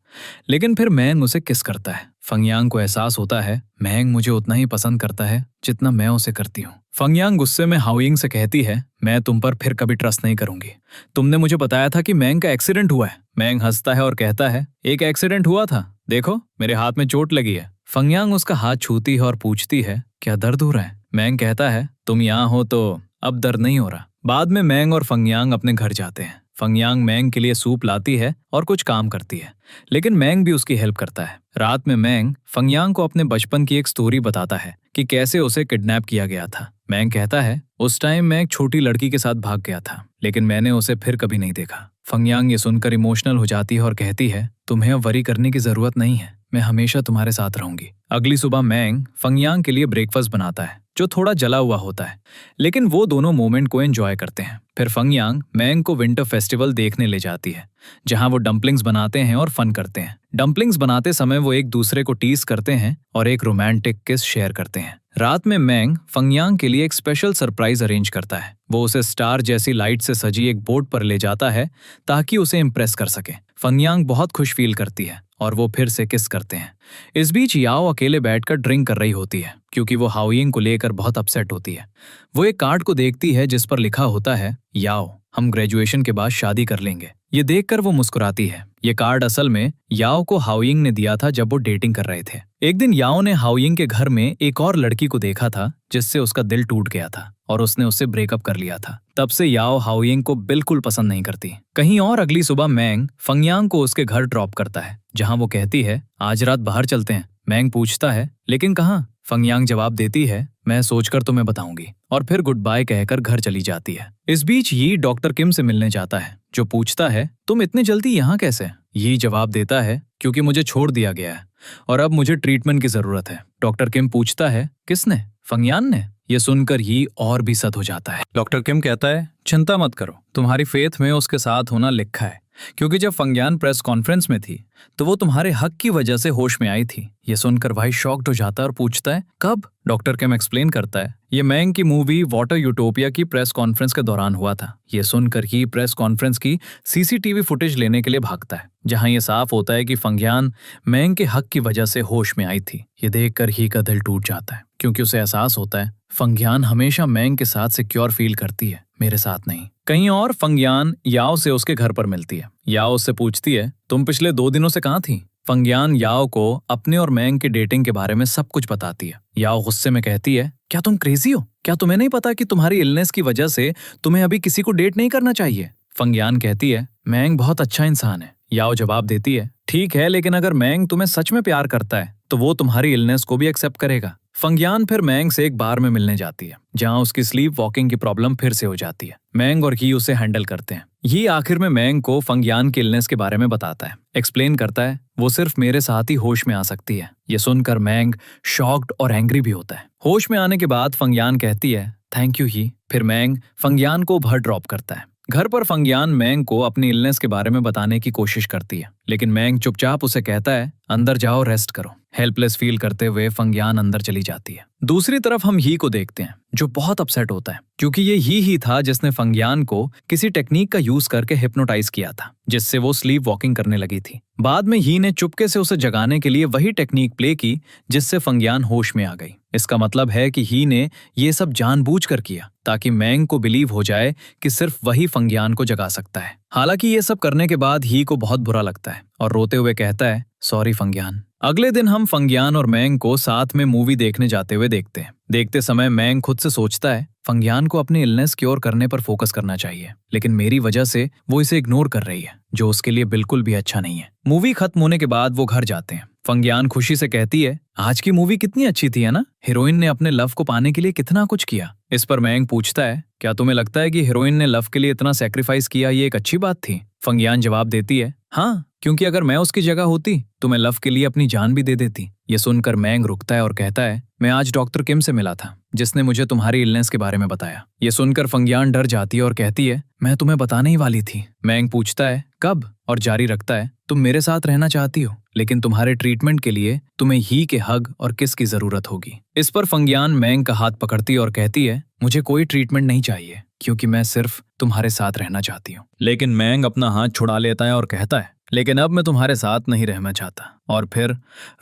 लेकिन फिर मैंग उसे किस करता है। फंग यंग को एहसास होता है मैंग मुझे उतना ही पसंद करता है जितना मैं उसे करती हूँ। फंग यंग गुस्से में हाओ यिंग से कहती है मैं तुम पर फिर कभी ट्रस्ट नहीं करूंगी, तुमने मुझे बताया था कि मैंग का एक्सीडेंट हुआ है। मैंग हंसता है और कहता है एक एक्सीडेंट हुआ था, देखो मेरे हाथ में चोट लगी है। फंग यंग उसका हाथ छूती है और पूछती है क्या दर्द हो रहा है। मैंग कहता है तुम यहाँ हो तो अब दर्द नहीं हो रहा। बाद में मैंग और फंग यंग अपने घर जाते हैं। फंग यंग मैंग के लिए सूप लाती है और कुछ काम करती है लेकिन मैंग भी उसकी हेल्प करता है। रात में मैंग फंग यंग को अपने बचपन की एक स्टोरी बताता है कि कैसे उसे किडनैप किया गया था। मैंग कहता है उस टाइम मैं एक छोटी लड़की के साथ भाग गया था लेकिन मैंने उसे फिर कभी नहीं देखा। फंग यंग ये सुनकर इमोशनल हो जाती है और कहती है तुम्हें अब वरी करने की जरूरत नहीं है, मैं हमेशा तुम्हारे साथ रहूंगी। अगली सुबह मैंग फंग यंग के लिए ब्रेकफास्ट बनाता है जो थोड़ा जला हुआ होता है लेकिन वो दोनों मोमेंट को एंजॉय करते हैं। फिर फंग यंग मैंग को विंटर फेस्टिवल देखने ले जाती है जहां वो डम्पलिंग्स बनाते हैं और फन करते हैं। डम्पलिंग्स बनाते समय वो एक दूसरे को टीज करते हैं और एक रोमांटिक किस शेयर करते हैं। रात में मैंग फंग यंग के लिए एक स्पेशल सरप्राइज अरेंज करता है। वो उसे स्टार जैसी लाइट से सजी एक बोट पर ले जाता है ताकि उसे इम्प्रेस कर सके। फंग यंग बहुत खुश फील करती है और वो फिर से किस करते हैं। इस बीच याओ अकेले बैठकर ड्रिंक कर रही होती है क्योंकि वो हाओ यिंग को लेकर बहुत अपसेट होती है। वो एक कार्ड को देखती है जिस पर लिखा होता है याओ हम ग्रेजुएशन के बाद शादी कर लेंगे। ये देखकर वो मुस्कुराती है ये कार्ड असल में याओ को हाओयिंग ने दिया था जब वो डेटिंग कर रहे थे। एक दिन याओ ने हाओयिंग के घर में एक और लड़की को देखा था जिससे उसका दिल टूट गया था और उसने उससे ब्रेकअप कर लिया था। तब से याओ हाओयिंग को बिल्कुल पसंद नहीं करती। कहीं और अगली सुबह मैंग फंगयांग को उसके घर ड्रॉप करता है, जहां वो कहती है आज रात बाहर चलते हैं। मैंग पूछता है लेकिन कहाँ? फंगयांग जवाब देती है मैं सोचकर तुम्हें बताऊंगी, और फिर गुड बाय कहकर घर चली जाती है। इस बीच यी डॉक्टर किम से मिलने जाता है, जो पूछता है तुम इतने जल्दी यहाँ कैसे? यी जवाब देता है क्योंकि मुझे छोड़ दिया गया है और अब मुझे ट्रीटमेंट की जरूरत है। डॉक्टर किम पूछता है किसने? फंगयान ने। ये सुनकर यी और भी सद हो जाता है। डॉक्टर किम कहता है चिंता मत करो, तुम्हारी फेथ में उसके साथ होना लिखा है, क्योंकि जब फंगयान प्रेस कॉन्फ्रेंस में थी तो वो तुम्हारे हक की वजह से होश में आई थी। ये सुनकर भाई शॉक्ड हो जाता है और पूछता है कब? डॉक्टर किम एक्सप्लेन करता है ये मैंग की मूवी वाटर यूटोपिया की प्रेस कॉन्फ्रेंस के दौरान हुआ था। ये सुनकर ही प्रेस कॉन्फ्रेंस की सीसीटीवी फुटेज लेने के लिए भागता है, जहां ये साफ होता है कि फंगयान मैंग के हक की वजह से होश में आई थी। ये देखकर ही का दिल टूट जाता है, क्योंकि उसे एहसास होता है फंगयान हमेशा मैंग के साथ सिक्योर फील करती है, मेरे साथ नहीं। कहीं और फंगयान याओ से उसके घर पर मिलती है। याओ उससे पूछती है तुम पिछले 2 दिनों से कहाँ थी? फंगयान याओ को अपने और मैंग के डेटिंग के बारे में सब कुछ बताती है। याओ गुस्से में कहती है क्या तुम क्रेजी हो? क्या तुम्हें नहीं पता कि तुम्हारी इलनेस की वजह से तुम्हें अभी किसी को डेट नहीं करना चाहिए? फंगयान कहती है मैंग बहुत अच्छा इंसान है। याओ जवाब देती है ठीक है, लेकिन अगर मैंग तुम्हें सच में प्यार करता है तो वो तुम्हारी इलनेस को भी एक्सेप्ट करेगा। फंगयान फिर मैंग से एक बार में मिलने जाती है, जहां उसकी स्लीप वॉकिंग की प्रॉब्लम फिर से हो जाती है। मैंग और ही उसे हैंडल करते हैं। ये आखिर में मैंग को फंगयान की इलनेस के बारे में बताता है, एक्सप्लेन करता है वो सिर्फ मेरे साथ ही होश में आ सकती है। ये सुनकर मैंग शॉक्ड और एंग्री भी होता है। होश में आने के बाद फंगयान कहती है थैंक यू ही। फिर मैंग फंगयान को घर ड्रॉप करता है। घर पर फंगयान मैंग को अपनी इलनेस के बारे में बताने की कोशिश करती है, लेकिन मैंग चुपचाप उसे कहता है अंदर जाओ, रेस्ट करो। हेल्पलेस फील करते हुए फंगयान अंदर चली जाती है। दूसरी तरफ हम ही को देखते हैं, जो बहुत अपसेट होता है, क्योंकि ये ही था जिसने फंगयान को किसी टेक्निक का यूज करके हिप्नोटाइज किया था, जिससे वो स्लीप वॉकिंग करने लगी थी। बाद में ही ने चुपके से उसे जगाने के लिए वही टेक्निक प्ले की जिससे फंगयान होश में आ गई। इसका मतलब है कि ही ने ये सब जानबूझकर किया ताकि मैंग को बिलीव हो जाए कि सिर्फ वही फंगयान को जगा सकता है। हालांकि ये सब करने के बाद ही को बहुत बुरा लगता है और रोते हुए कहता है सॉरी फंगयान। अगले दिन हम फंगयान और मैंग को साथ में मूवी देखने जाते हुए देखते हैं। देखते समय मैंग खुद से सोचता है फंगयान को अपनी इलनेस क्योर करने पर फोकस करना चाहिए, लेकिन मेरी वजह से वो इसे इग्नोर कर रही है, जो उसके लिए बिल्कुल भी अच्छा नहीं है। मूवी खत्म होने के बाद वो घर जाते हैं। फंगयान खुशी से कहती है आज की मूवी कितनी अच्छी थी, है ना? हीरोइन ने अपने लव को पाने के लिए कितना कुछ किया। इस पर मैंग पूछता है क्या तुम्हें लगता है कि हीरोइन ने लव के लिए इतना सैक्रिफाइस किया ये एक अच्छी बात थी? फंगयान जवाब देती है हाँ, क्योंकि अगर मैं उसकी जगह होती तो मैं लव के लिए अपनी जान भी दे देती। ये सुनकर मैंग रुकता है और कहता है मैं आज डॉक्टर किम से मिला था, जिसने मुझे तुम्हारी इलनेस के बारे में बताया। ये सुनकर फंगयान डर जाती है और कहती है मैं तुम्हें बताने ही वाली थी। मैंग पूछता है कब, और जारी रखता है तुम मेरे साथ रहना चाहती हो, लेकिन तुम्हारे ट्रीटमेंट के लिए तुम्हें ही के हग और किस की जरूरत होगी। इस पर फंगयान मैंग का हाथ पकड़ती है और कहती है मुझे कोई ट्रीटमेंट नहीं चाहिए, क्योंकि मैं सिर्फ तुम्हारे साथ रहना चाहती हूँ। लेकिन मैंग अपना हाथ छुड़ा लेता है और कहता है लेकिन अब मैं तुम्हारे साथ नहीं रहना चाहता, और फिर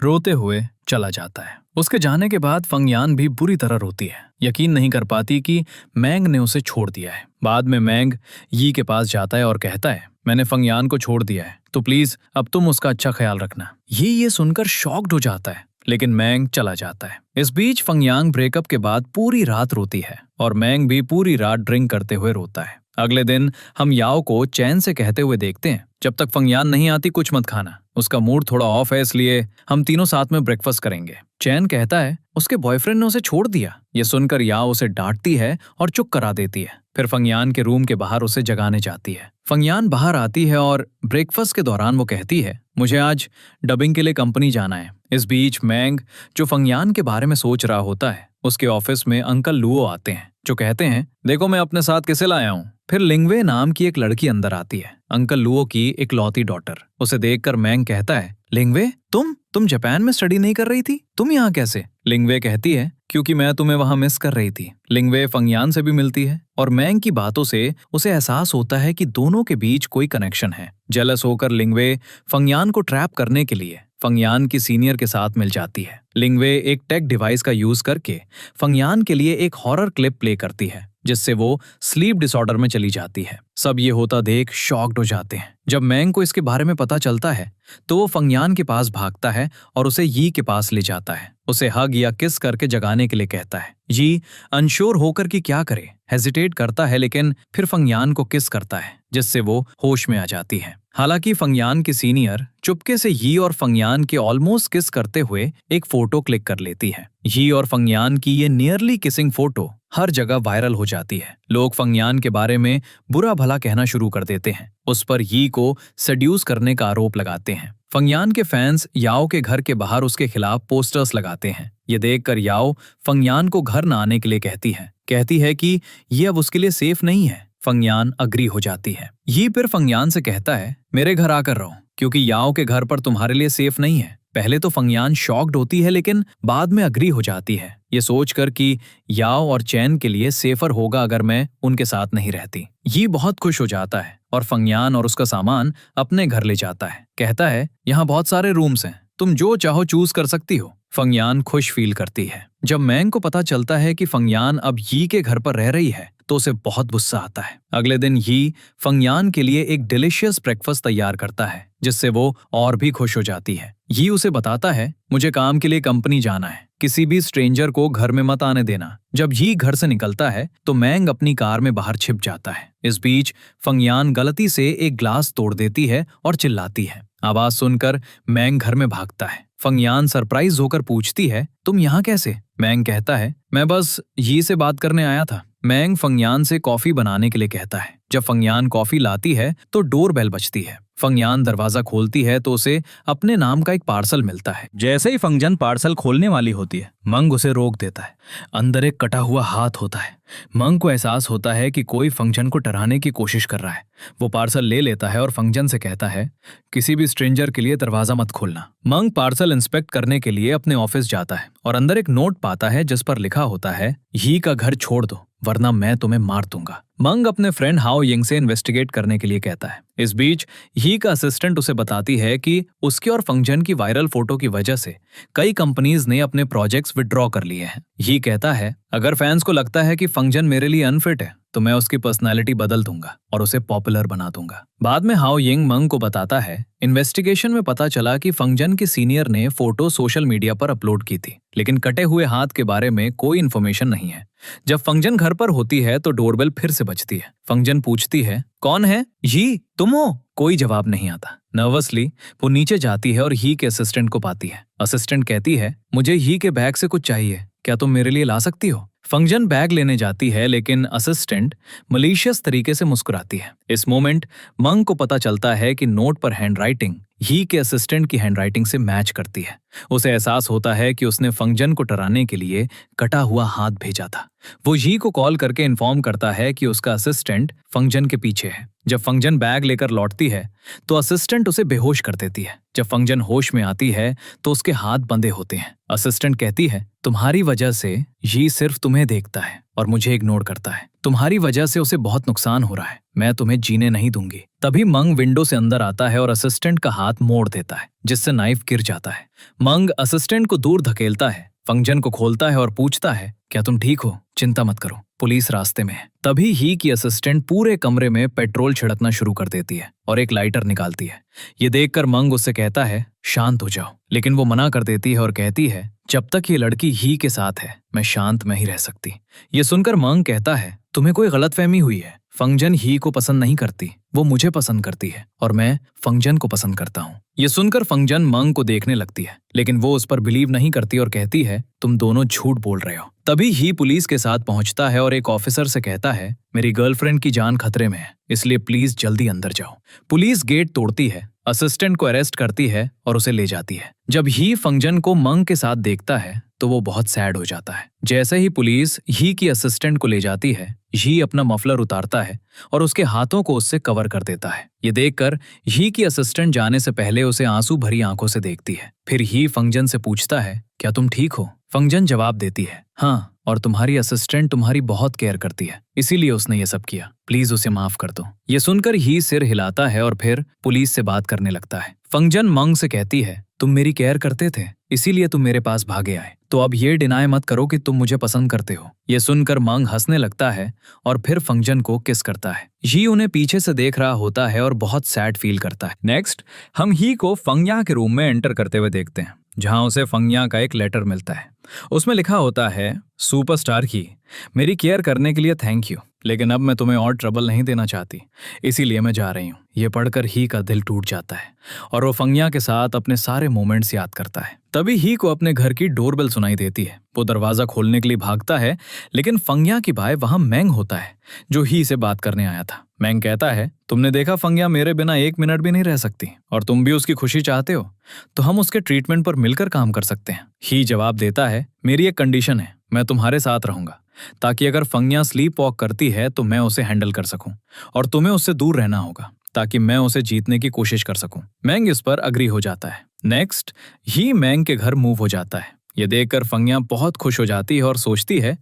रोते हुए चला जाता है। उसके जाने के बाद फंगयान भी बुरी तरह रोती है, यकीन नहीं कर पाती कि मैंग ने उसे छोड़ दिया है। बाद में मैंग यी के पास जाता है और कहता है मैंने फंगयान को छोड़ दिया है, तो प्लीज अब तुम उसका अच्छा ख्याल रखना। ये सुनकर शॉक्ड हो जाता है, लेकिन मैंग चला जाता है। इस बीच फंगयांग ब्रेकअप के बाद पूरी रात रोती है और मैंग भी पूरी रात ड्रिंक करते हुए रोता है। अगले दिन हम याओ को चैन से कहते हुए देखते हैं जब तक फंगयान नहीं आती कुछ मत खाना, उसका मूड थोड़ा ऑफ है इसलिए हम तीनों साथ में ब्रेकफास्ट करेंगे। चैन कहता है उसके बॉयफ्रेंड ने उसे छोड़ दिया। ये सुनकर याओ उसे डांटती है और चुप करा देती है। फिर फंगयान के रूम के बाहर उसे जगाने जाती है। फंगयान बाहर आती है और ब्रेकफास्ट के दौरान वो कहती है मुझे आज डबिंग के लिए कंपनी जाना है। इस बीच मैंग जो फंगयान के बारे में सोच रहा होता है, उसके ऑफिस में अंकल लुओ आते हैं जो कहते हैं देखो मैं अपने साथ किसे लाया हूँ। फिर लिंगवे नाम की एक लड़की अंदर आती है, अंकल लुओ की इकलौती डॉटर। उसे देखकर मैंग कहता है लिंगवे तुम जापान में स्टडी नहीं कर रही थी, तुम यहाँ कैसे? लिंगवे कहती है क्योंकि मैं तुम्हें वहां मिस कर रही थी। लिंगवे फंगयान से भी मिलती है और मैंग की बातों से उसे एहसास होता है कि दोनों के बीच कोई कनेक्शन है। जेलस होकर लिंगवे फंगयान को ट्रैप करने के लिए फंगयान की सीनियर के साथ मिल जाती है। लिंगवे एक टेक डिवाइस का यूज करके फंगयान के लिए एक हॉरर क्लिप प्ले करती है जिससे वो स्लीप डिसऑर्डर में चली जाती है। सब ये होता देख शॉक्ड हो जाते हैं। जब मैंग को इसके बारे में पता चलता है तो वो फंगयान के पास भागता है और उसे यी के पास ले जाता है। उसे हग या किस करके जगाने के लिए कहता है। यी अनश्योर होकर कि क्या करे हेजिटेट करता है, लेकिन फिर फंगयान को किस करता है जिससे वो होश में आ जाती है। हालांकि फंगयान की सीनियर चुपके से यी और फंगयान के ऑलमोस्ट किस करते हुए एक फोटो क्लिक कर लेती है। यी और फंगयान की ये नियरली किसिंग फोटो हर जगह वायरल हो जाती है। लोग फंगयान के बारे में बुरा भला कहना शुरू कर देते हैं। उस पर यी को सड्यूस करने का आरोप लगाते हैं। फंगयान के फैंस याओ के घर के बाहर उसके खिलाफ पोस्टर्स लगाते हैं। ये देखकर याओ फंगयान को घर न आने के लिए कहती है कि ये अब उसके लिए सेफ नहीं है। फंगयान अग्री हो जाती है। ये फिर फंगयान से कहता है मेरे घर आकर रहो, क्योंकि याओ के घर पर तुम्हारे लिए सेफ नहीं है। पहले तो फंगयान शॉक्ड होती है, लेकिन बाद में अग्री हो जाती है, ये सोचकर कि याओ और चैन के लिए सेफर होगा अगर मैं उनके साथ नहीं रहती। ये बहुत खुश हो जाता है और फंगयान और उसका सामान अपने घर ले जाता है। कहता है यहाँ बहुत सारे रूम्स हैं, तुम जो चाहो चूज कर सकती हो। फंगयान खुश फील करती है। जब मैंग को पता चलता है कि फंगयान अब यी के घर पर रह रही है तो उसे बहुत गुस्सा आता है। अगले दिन यी फंगयान के लिए एक डिलीशियस ब्रेकफास्ट तैयार करता है, जिससे वो और भी खुश हो जाती है। यी उसे बताता है मुझे काम के लिए कंपनी जाना है, किसी भी स्ट्रेंजर को घर में मत आने देना। जब यी घर से निकलता है तो मैंग अपनी कार में बाहर छिप जाता है। इस बीच फंगयान गलती से एक ग्लास तोड़ देती है और चिल्लाती है। आवाज सुनकर मैंग घर में भागता है। फंगयान सरप्राइज होकर पूछती है तुम यहाँ कैसे? मैंग कहता है मैं बस यी से बात करने आया था। मैंग फंगयान से कॉफी बनाने के लिए कहता है। जब फंगयान कॉफी लाती है तो डोर बेल बजती है। फंगयान दरवाजा खोलती है तो उसे अपने नाम का एक पार्सल मिलता है। जैसे ही फंगजन पार्सल खोलने वाली होती है, मंग उसे रोक देता है। अंदर एक कटा हुआ हाथ होता है। मंग को एहसास होता है कि कोई फंगजन को डराने की कोशिश कर रहा है। वो पार्सल ले लेता है और फंगजन से कहता है किसी भी स्ट्रेंजर के लिए दरवाजा मत खोलना। मंग पार्सल इंस्पेक्ट करने के लिए अपने ऑफिस जाता है और अंदर एक नोट पाता है जिस पर लिखा होता है यी का घर छोड़ दो वरना मैं तुम्हें मार दूंगा। मंग अपने फ्रेंड हाओ यिंग से इन्वेस्टिगेट करने के लिए कहता है। इस बीच यी का असिस्टेंट उसे बताती है कि उसके और फंगजन की वायरल फोटो की वजह से कई कंपनीज ने अपने प्रोजेक्ट्स विड्रॉ कर लिए हैं। यी कहता है अगर फैंस को लगता है कि फंगजन मेरे लिए अनफिट है तो मैं उसकी पर्सनालिटी बदल दूंगा और उसे पॉपुलर बना दूंगा। बाद में हाओ यिंग मंग को बताता है इन्वेस्टिगेशन में पता चला कि फंगजन के सीनियर ने फोटो सोशल मीडिया पर अपलोड की थी, लेकिन कटे हुए हाथ के बारे में कोई इन्फॉर्मेशन नहीं है। जब फंगजन घर पर होती है तो डोरबेल फिर से बजती है। फंगजन पूछती है कौन है? यी तुम हो? कोई जवाब नहीं आता। नर्वसली वो नीचे जाती है और यी के असिस्टेंट को पाती है। असिस्टेंट कहती है मुझे यी के बैग से कुछ चाहिए, क्या तुम मेरे लिए ला सकती हो? फंगजन बैग लेने जाती है, लेकिन असिस्टेंट मलीशियस तरीके से मुस्कुराती है। इस मोमेंट मंग को पता चलता है कि नोट पर हैंडराइटिंग यी के असिस्टेंट की हैंडराइटिंग से मैच करती है। उसे एहसास होता है कि उसने फंगजन को डराने के लिए कटा हुआ हाथ भेजा था। वो यी को कॉल करके इन्फॉर्म करता है कि उसका असिस्टेंट फंगजन के पीछे है। जब फंगजन बैग लेकर लौटती है तो असिस्टेंट उसे बेहोश कर देती है। जब फंगजन होश में आती है तो उसके हाथ बंधे होते हैं। असिस्टेंट कहती है तुम्हारी वजह से यी सिर्फ तुम्हें देखता है और मुझे इग्नोर करता है। तुम्हारी वजह से उसे बहुत नुकसान हो रहा है, मैं तुम्हें जीने नहीं दूंगी। तभी मंग विंडो से अंदर आता है और असिस्टेंट का हाथ मोड़ देता है, जिससे नाइफ गिर जाता है। मंग असिस्टेंट को दूर धकेलता है, फंगजन को खोलता है और पूछता है क्या तुम ठीक हो? चिंता मत करो, पुलिस रास्ते में है। तभी ही की असिस्टेंट पूरे कमरे में पेट्रोल छिड़कना शुरू कर देती है और एक लाइटर निकालती है। ये देखकर मंग उससे कहता है शांत हो जाओ, लेकिन वो मना कर देती है और कहती है जब तक ये लड़की ही के साथ है मैं शांत नहीं रह सकती। ये सुनकर मंग कहता है तुम्हें कोई गलतफहमी हुई है, फंगजन ही को पसंद नहीं करती, वो मुझे पसंद करती है और मैं फंगजन को पसंद करता हूँ। ये सुनकर फंगजन मंग को देखने लगती है, लेकिन वो उस पर बिलीव नहीं करती और कहती है तुम दोनों झूठ बोल रहे हो। तभी ही पुलिस के साथ पहुंचता है और एक ऑफिसर से कहता है मेरी गर्लफ्रेंड की जान खतरे में है, इसलिए प्लीज जल्दी अंदर जाओ। पुलिस गेट तोड़ती है, असिस्टेंट को अरेस्ट करती है और उसे ले जाती है। जब ही फंगजन को मंग के साथ देखता है तो वो बहुत सैड हो जाता है। जैसे ही पुलिस ही की असिस्टेंट को ले जाती है, ही अपना मफलर उतारता है और उसके हाथों को उससे कवर कर देता है। ये देखकर ही की असिस्टेंट जाने से पहले उसे आंसू भरी आंखों से देखती है। फिर ही फंगजन से पूछता है क्या तुम ठीक हो? फंगजन जवाब देती है हाँ, और तुम्हारी असिस्टेंट तुम्हारी बहुत केयर करती है, इसीलिए उसने ये सब किया, प्लीज उसे माफ कर दो। ये सुनकर ही सिर हिलाता है और फिर पुलिस से बात करने लगता है। फंगजन मंग से कहती है तुम मेरी केयर करते थे, इसीलिए तुम मेरे पास भागे आए। तो अब ये डिनाई मत करो कि तुम मुझे पसंद करते हो। ये सुनकर मंग हंसने लगता है और फिर फंगजन को किस करता है। ही उन्हें पीछे से देख रहा होता है और बहुत सैड फील करता है। नेक्स्ट हम ही को फंगया के रूम में एंटर करते हुए देखते हैं, जहां उसे फंगया का एक लेटर मिलता है। उसमें लिखा होता है, सुपरस्टार ही, मेरी केयर करने के लिए थैंक यू, लेकिन अब मैं तुम्हें और ट्रबल नहीं देना चाहती, इसीलिए मैं जा रही हूँ। ये पढ़कर ही का दिल टूट जाता है और वो फंगया के साथ अपने सारे मोमेंट्स याद करता है। तभी ही को अपने घर की डोरबेल सुनाई देती है। वो दरवाजा खोलने के लिए भागता है, लेकिन फंगया की भाई वहां मैंग होता है, जो ही से बात करने आया था। मैंग कहता है, तुमने देखा फंगया मेरे बिना 1 मिनट भी नहीं रह सकती और तुम भी उसकी खुशी चाहते हो, तो हम उसके ट्रीटमेंट पर मिलकर काम कर सकते हैं। ही जवाब देता है, मेरी एक कंडीशन है, मैं तुम्हारे साथ रहूंगा ताकि अगर फंगया स्लीप वॉक करती है तो मैं उसे हैंडल कर सकूं, और तुम्हें उससे दूर रहना होगा ताकि मैं उसे जीतने की कोशिश कर सकूं। मैंग इस पर अग्री हो जाता है। नेक्स्ट ही मैंग के घर मूव हो जाता है। ये देखकर फंगया बहुत खुश हो जाती है और सोचती है,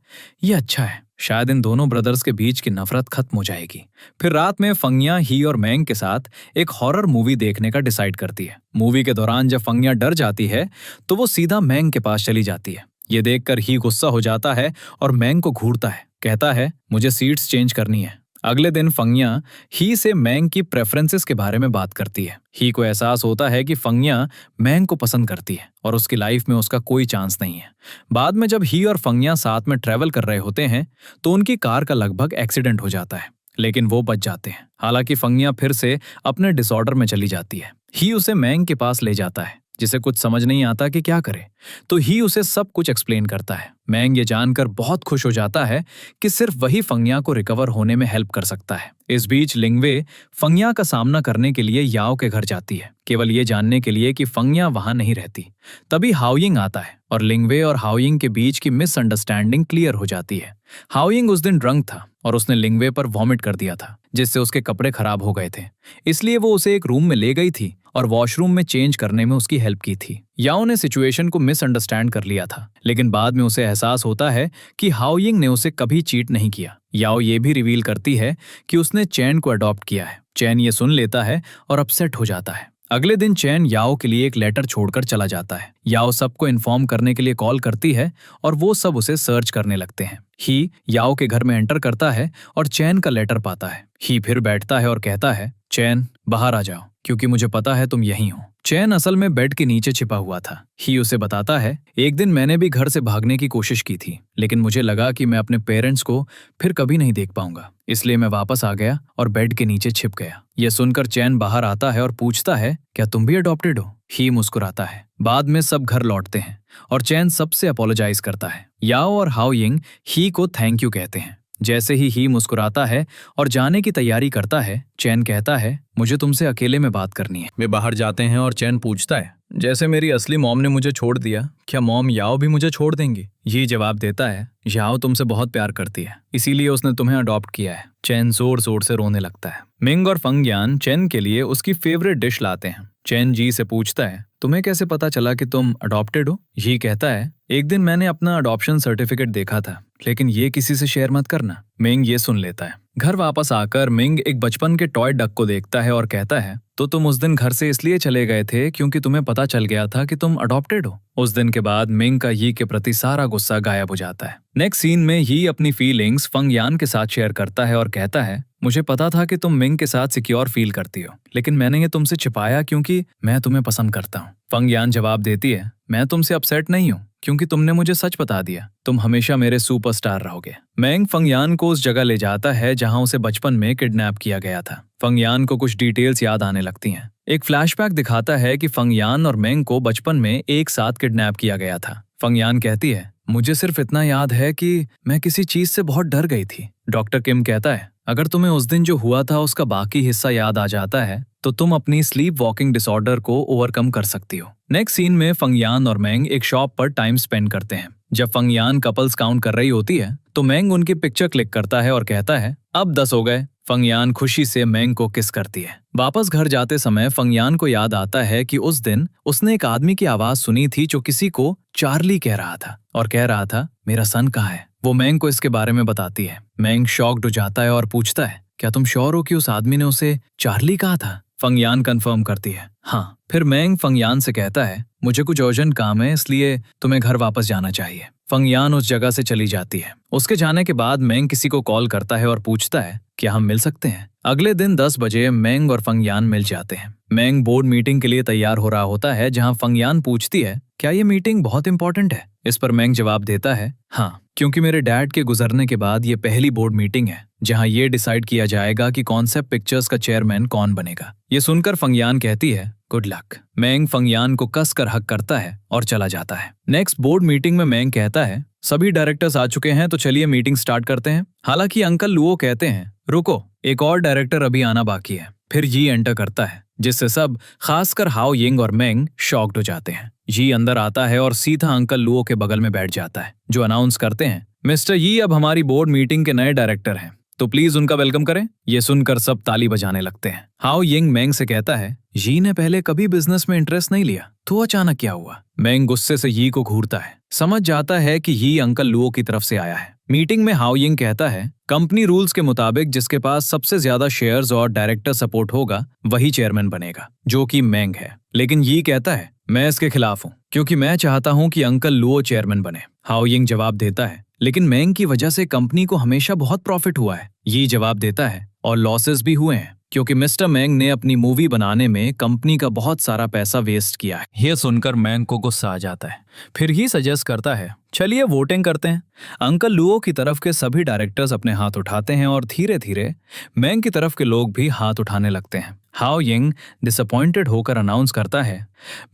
ये अच्छा है, शायद इन दोनों ब्रदर्स के बीच की नफरत खत्म हो जाएगी। फिर रात में फंगया ही और मैंग के साथ एक हॉरर मूवी देखने का डिसाइड करती है। मूवी के दौरान जब फंगया डर जाती है तो वो सीधा मैंग के पास चली जाती है। ये देखकर ही गुस्सा हो जाता है और मैंग को घूरता है, कहता है, मुझे सीट्स चेंज करनी है। अगले दिन फंगया ही से मैंग की प्रेफरेंसेस के बारे में बात करती है। ही को एहसास होता है कि फंगया मैंग को पसंद करती है और उसकी लाइफ में उसका कोई चांस नहीं है। बाद में जब ही और फंगया साथ में ट्रेवल कर रहे होते हैं तो उनकी कार का लगभग एक्सीडेंट हो जाता है, लेकिन वो बच जाते हैं। हालांकि फंगया फिर से अपने डिसऑर्डर में चली जाती है। ही उसे मैंग के पास ले जाता है, जिसे कुछ समझ नहीं आता कि क्या करे, तो ही उसे सब कुछ एक्सप्लेन करता है। मैंग ये जानकर बहुत खुश हो जाता है कि सिर्फ वही फंगया को रिकवर होने में हेल्प कर सकता है। इस बीच लिंगवे फंगया का सामना करने के लिए याओ के घर जाती है, केवल ये जानने के लिए कि फंगया वहां नहीं रहती। तभी हाओयिंग आता है और लिंगवे और हाओयिंग के बीच की मिसअंडरस्टैंडिंग क्लियर हो जाती है। हाओयिंग उस दिन ड्रंक था और उसने लिंगवे पर वॉमिट कर दिया था, जिससे उसके कपड़े खराब हो गए थे। इसलिए वो उसे एक रूम में ले गई थी और वॉशरूम में चेंज करने में उसकी हेल्प की थी। याओ ने सिचुएशन को मिसअंडरस्टैंड कर लिया था, लेकिन बाद में उसे एहसास होता है कि हाओयिंग ने उसे कभी चीट नहीं किया। याओ ये भी रिवील करती है कि उसने चैन को अडॉप्ट किया है। चैन ये सुन लेता है और अपसेट हो जाता है। अगले दिन चैन याओ के लिए एक लेटर छोड़कर चला जाता है। याओ सबको इन्फॉर्म करने के लिए कॉल करती है और वो सब उसे सर्च करने लगते हैं। ही याओ के घर में एंटर करता है और चैन का लेटर पाता है। ही फिर बैठता है और कहता है, चैन बाहर आ जाओ, क्योंकि मुझे पता है तुम यहीं हो। चैन असल में बेड के नीचे छिपा हुआ था। ही उसे बताता है, एक दिन मैंने भी घर से भागने की कोशिश की थी, लेकिन मुझे लगा कि मैं अपने पेरेंट्स को फिर कभी नहीं देख पाऊंगा, इसलिए मैं वापस आ गया और बेड के नीचे छिप गया। यह सुनकर चैन बाहर आता है और पूछता है, क्या तुम भी अडॉप्टेड हो? ही मुस्कुराता है। बाद में सब घर लौटते हैं और चैन सबसे अपोलोजाइज करता है। याओ और हाओयिंग ही को थैंक यू कहते हैं। जैसे ही मुस्कुराता है और जाने की तैयारी करता है, चैन कहता है, मुझे तुमसे अकेले में बात करनी है। वे बाहर जाते हैं और चैन पूछता है, जैसे मेरी असली मॉम ने मुझे छोड़ दिया, क्या मॉम याओ भी मुझे छोड़ देंगी? ये जवाब देता है, याओ तुमसे बहुत प्यार करती है, इसीलिए उसने तुम्हें अडॉप्ट किया है। चैन जोर जोर से रोने लगता है। मिंग और फंगयान चैन के लिए उसकी फेवरेट डिश लाते हैं। चैन जी से पूछता है, तुम्हें कैसे पता चला कि तुम अडॉप्टेड हो? ये कहता है, एक दिन मैंने अपना अडॉप्शन सर्टिफिकेट देखा था, लेकिन ये किसी से शेयर मत करना। मिंग ये सुन लेता है। घर वापस आकर मिंग एक बचपन के टॉय डक को देखता है और कहता है, तो तुम उस दिन घर से इसलिए चले गए थे क्योंकि तुम्हें पता चल गया था कि तुम अडॉप्टेड हो। उस दिन के बाद मिंग का यी के प्रति सारा गुस्सा गायब हो जाता है। नेक्स्ट सीन में यी अपनी फीलिंग्स फंगयान के साथ शेयर करता है और कहता है, मुझे पता था कि तुम मिंग के साथ सिक्योर फील करती हो, लेकिन मैंने ये तुमसे छिपाया क्योंकि मैं तुम्हें पसंद करता हूँ। फंगयान जवाब देती है, मैं तुमसे अपसेट नहीं हूँ क्योंकि तुमने मुझे सच बता दिया, तुम हमेशा मेरे सुपरस्टार रहोगे। मैंग फंगयान को उस जगह ले जाता है जहां उसे बचपन में किडनैप किया गया था। फंगयान को कुछ डिटेल्स याद आने लगती हैं। एक फ्लैशबैक दिखाता है कि फंगयान और मैंग को बचपन में एक साथ किडनैप किया गया था। फंगयान कहती है, मुझे सिर्फ इतना याद है कि मैं किसी चीज से बहुत डर गई थी। डॉक्टर किम कहता है, अगर तुम्हें उस दिन जो हुआ था उसका बाकी हिस्सा याद आ जाता है तो तुम अपनी स्लीप वॉकिंग डिसऑर्डर को ओवरकम कर सकती हो। नेक्स्ट सीन में फंगयान और मैंग एक शॉप पर टाइम स्पेंड करते हैं। जब फंगयान कपल्स काउंट कर रही होती है तो मैंग उनकी पिक्चर क्लिक करता है और कहता है, अब 10 हो गए। फंगयान खुशी से मैंग को किस करती है। वापस घर जाते समय फंगयान को याद आता है कि उस दिन उसने एक आदमी की आवाज सुनी थी जो किसी को चार्ली कह रहा था और कह रहा था, मेरा सन कहाँ है? वो मैंग को इसके बारे में बताती है। मैंग शॉक्ड हो जाता है और पूछता है, क्या तुम श्योर हो कि उस आदमी ने उसे चार्ली कहा था? फंगयान कंफर्म करती है हाँ। फिर मैंग फंगयान से कहता है मुझे कुछ अर्जेंट काम है इसलिए तुम्हें घर वापस जाना चाहिए। फंगयान उस जगह से चली जाती है। उसके जाने के बाद मैंग किसी को कॉल करता है और पूछता है क्या हम मिल सकते हैं। अगले दिन 10 बजे मैंग और फंगयान मिल जाते हैं। मैंग बोर्ड मीटिंग के लिए तैयार हो रहा होता है जहां फंगयान पूछती है क्या ये मीटिंग बहुत इंपॉर्टेंट है। इस पर मैंग जवाब देता है हाँ, क्योंकि मेरे डैड के गुजरने के बाद ये पहली बोर्ड मीटिंग है जहां ये डिसाइड किया जाएगा कि कॉन्सेप्ट पिक्चर्स का चेयरमैन कौन बनेगा। ये सुनकर फंगयान कहती है गुड लक। मैंग फंगयान को कसकर हक करता है और चला जाता है। नेक्स्ट बोर्ड मीटिंग में मैंग कहता है सभी डायरेक्टर्स आ चुके हैं तो चलिए मीटिंग स्टार्ट करते हैं। हालांकि अंकल लुओ कहते हैं रुको, एक और डायरेक्टर अभी आना बाकी है। फिर यी एंटर करता है जिससे सब खासकर हाओ यिंग और मैंग शॉक्ड हो जाते हैं। यी अंदर आता है और सीधा अंकल लुओ के बगल में बैठ जाता है जो अनाउंस करते हैं मिस्टर यी अब हमारी बोर्ड मीटिंग के नए डायरेक्टर हैं तो प्लीज उनका वेलकम करें। ये सुनकर सब ताली बजाने लगते हैं। हाओ यिंग मैंग से कहता है यी ने पहले कभी बिजनेस में इंटरेस्ट नहीं लिया तो अचानक क्या हुआ। मैंग गुस्से से यी को घूरता है। समझ जाता है कि यी अंकल लुओ की तरफ से आया है। मीटिंग में हाओ यिंग कहता है कंपनी रूल्स के मुताबिक जिसके पास सबसे ज्यादा शेयर्स और डायरेक्टर सपोर्ट होगा वही चेयरमैन बनेगा जो कि मैंग है। लेकिन यी कहता है मैं इसके खिलाफ हूँ क्योंकि मैं चाहता हूँ कि अंकल लुओ चेयरमैन बने। हाओ यिंग जवाब देता है लेकिन मैंग की वजह से कंपनी को हमेशा बहुत प्रॉफिट हुआ है। यी जवाब देता है और लॉसेस भी हुए हैं क्योंकि मिस्टर मैंग ने अपनी मूवी बनाने में कंपनी का बहुत सारा पैसा वेस्ट किया है। ये सुनकर मैंग को गुस्सा आ जाता है। फिर ही सजेस्ट करता है चलिए वोटिंग करते हैं। अंकल लुओ की तरफ के सभी डायरेक्टर्स अपने हाथ उठाते हैं और धीरे धीरे मैंग की तरफ के लोग भी हाथ उठाने लगते हैं। हाओ यिंग डिसअपॉइंटेड होकर अनाउंस करता है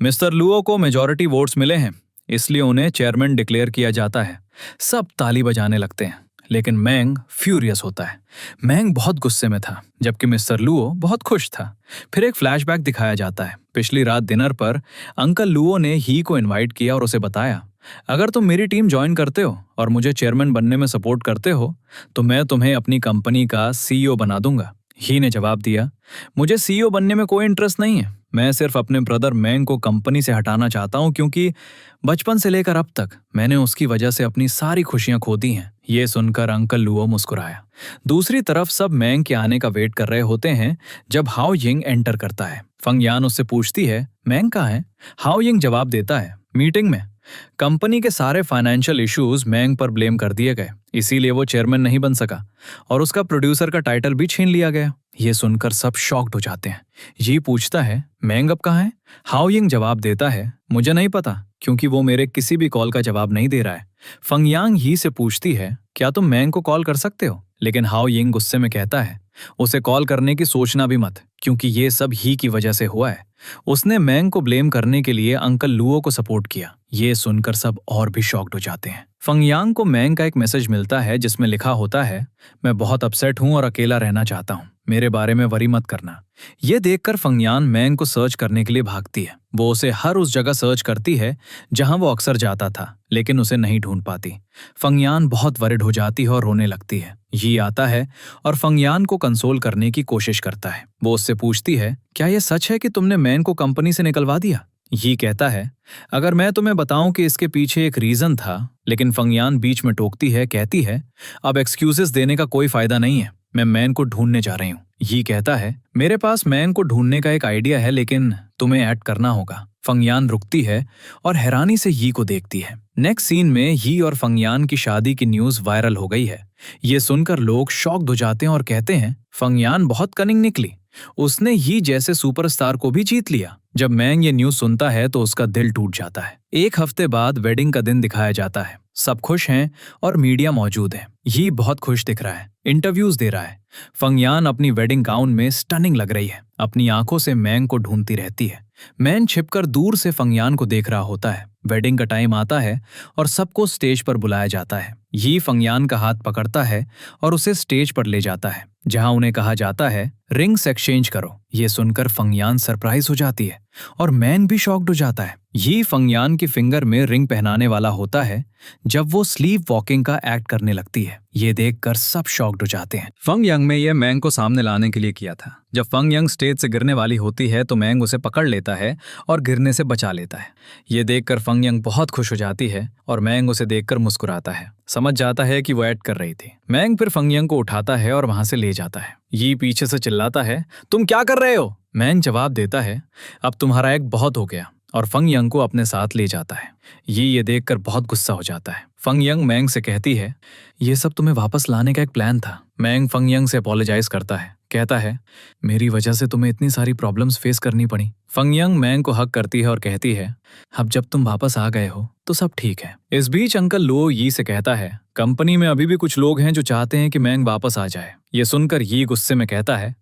मिस्टर लुओ को मेजॉरिटी वोट्स मिले हैं इसलिए उन्हें चेयरमैन डिक्लेयर किया जाता है। सब ताली बजाने लगते हैं लेकिन मैंग फ्यूरियस होता है। मैंग बहुत गुस्से में था जबकि मिस्टर लुओ बहुत खुश था। फिर एक फ्लैशबैक दिखाया जाता है। पिछली रात डिनर पर अंकल लुओ ने ही को इनवाइट किया और उसे बताया अगर तुम मेरी टीम ज्वाइन करते हो और मुझे चेयरमैन बनने में सपोर्ट करते हो तो मैं तुम्हें अपनी कंपनी का सीईओ बना दूंगा। ही ने जवाब दिया मुझे सीईओ बनने में कोई इंटरेस्ट नहीं है। मैं सिर्फ अपने ब्रदर मैंग को कंपनी से हटाना चाहता हूं क्योंकि बचपन से लेकर अब तक मैंने उसकी वजह से अपनी सारी खुशियां खो दी हैं। ये सुनकर अंकल लुओ मुस्कुराया। दूसरी तरफ सब मैंग के आने का वेट कर रहे होते हैं जब हाओ यिंग एंटर करता है। फंगयान उससे पूछती है मैंग कहाँ है। हाओ यिंग जवाब देता है मीटिंग में। कंपनी के सारे फाइनेंशियल इश्यूज मैंग पर ब्लेम कर दिए गए इसीलिए वो चेयरमैन नहीं बन सका और उसका प्रोड्यूसर का टाइटल भी छीन लिया गया। ये सुनकर सब शॉक्ड हो जाते हैं। ये पूछता है मैंग अब कहाँ है। हाओ यिंग जवाब देता है मुझे नहीं पता क्योंकि वो मेरे किसी भी कॉल का जवाब नहीं दे रहा है। फंगयांग ही से पूछती है क्या तुम मैंग को कॉल कर सकते हो। लेकिन हाओ यिंग गुस्से में कहता है उसे कॉल करने की सोचना भी मत क्योंकि ये सब ही की वजह से हुआ है। उसने मैंग को ब्लेम करने के लिए अंकल लुओ को सपोर्ट किया। ये सुनकर सब और भी शॉक्ड हो जाते हैं। फंगयांग को मैंग का एक मैसेज मिलता है जिसमें लिखा होता है मैं बहुत अपसेट हूं और अकेला रहना चाहता हूं, मेरे बारे में वरी मत करना। ये देखकर फंगयान मैंग को सर्च करने के लिए भागती है। वो उसे हर उस जगह सर्च करती है जहां वो अक्सर जाता था लेकिन उसे नहीं ढूंढ पाती। फंगयान बहुत वरिड हो जाती है और रोने लगती है। ये आता है और फंगयान को कंसोल करने की कोशिश करता है। वो उससे पूछती है क्या यह सच है कि तुमने मैंग को कंपनी से निकलवा दिया। ये कहता है अगर मैं तुम्हें बताऊं कि इसके पीछे एक रीजन था। लेकिन फंगयान बीच में टोकती है, कहती है अब एक्सक्यूजेस देने का कोई फायदा नहीं है, मैं मैन को ढूंढने जा रही हूँ। ये कहता है मेरे पास मैन को ढूंढने का एक आइडिया है लेकिन तुम्हें एक्ट करना होगा। फंगयान रुकती है और हैरानी से यी को देखती है। नेक्स्ट सीन में यी और फंगयान की शादी की न्यूज वायरल हो गई है। ये सुनकर लोग शॉक्ड हो जाते हैं और कहते हैं फंगयान बहुत कनिंग निकली, उसने यी जैसे सुपरस्टार को भी जीत लिया। जब मैंग ये न्यूज सुनता है तो उसका दिल टूट जाता है। एक हफ्ते बाद वेडिंग का दिन दिखाया जाता है। सब खुश हैं और मीडिया मौजूद है। यी बहुत खुश दिख रहा है, इंटरव्यूज दे रहा है। फंगयान अपनी वेडिंग गाउन में स्टनिंग लग रही है। अपनी आंखों से मैंग को ढूंढती रहती है। मैन छिपकर दूर से फंगयान को देख रहा होता है। वेडिंग का टाइम आता है और सबको स्टेज पर बुलाया जाता है। यी फंगयान का हाथ पकड़ता है और उसे स्टेज पर ले जाता है जहां उन्हें कहा जाता है रिंग्स एक्सचेंज करो। ये सुनकर फंगयान सरप्राइज हो जाती है और मैन भी शॉक्ड हो जाता है। यी फंगयान के फिंगर में रिंग पहनाने वाला होता है जब वो स्लीप वॉकिंग का एक्ट करने लगती है। ये देखकर सब शॉक्ड हो जाते हैं। फंगयांग में ये मैंग को सामने लाने के लिए किया था। जब फंगयांग स्टेज से गिरने वाली होती है तो मैंग उसे पकड़ लेता है और गिरने से बचा लेता है। ये देखकर फंगयांग बहुत खुश हो जाती है और मैंग उसे देखकर मुस्कुराता है। समझ जाता है कि वो एक्ट कर रही थी। मैंग फिर फंगयांग को उठाता है और वहां से ले जाता है। ये पीछे से चिल्लाता है तुम क्या कर रहे हो। मैंग जवाब देता है, अब तुम्हारा एक बहुत हो गया, और फंग यंग को अपने साथ ले जाता है। ये देखकर बहुत गुस्सा हो जाता है। फंग यंग मैंग से कहती है, ये सब तुम्हें वापस लाने का एक प्लान था। मैंग फंग यंग से अपोलोजाइज करता है, कहता है, मेरी वजह से तुम्हें इतनी सारी प्रॉब्लम्स फेस करनी पड़ी। फंग यंग मैंग को हक करती है और कहती है, अब जब तुम वापस आ गए हो तो सब ठीक है। इस बीच अंकल लो यी से कहता है, कंपनी में अभी भी कुछ लोग हैं जो चाहते हैं कि मैंग वापस आ जाए। ये सुनकर यी गुस्से में कहता है,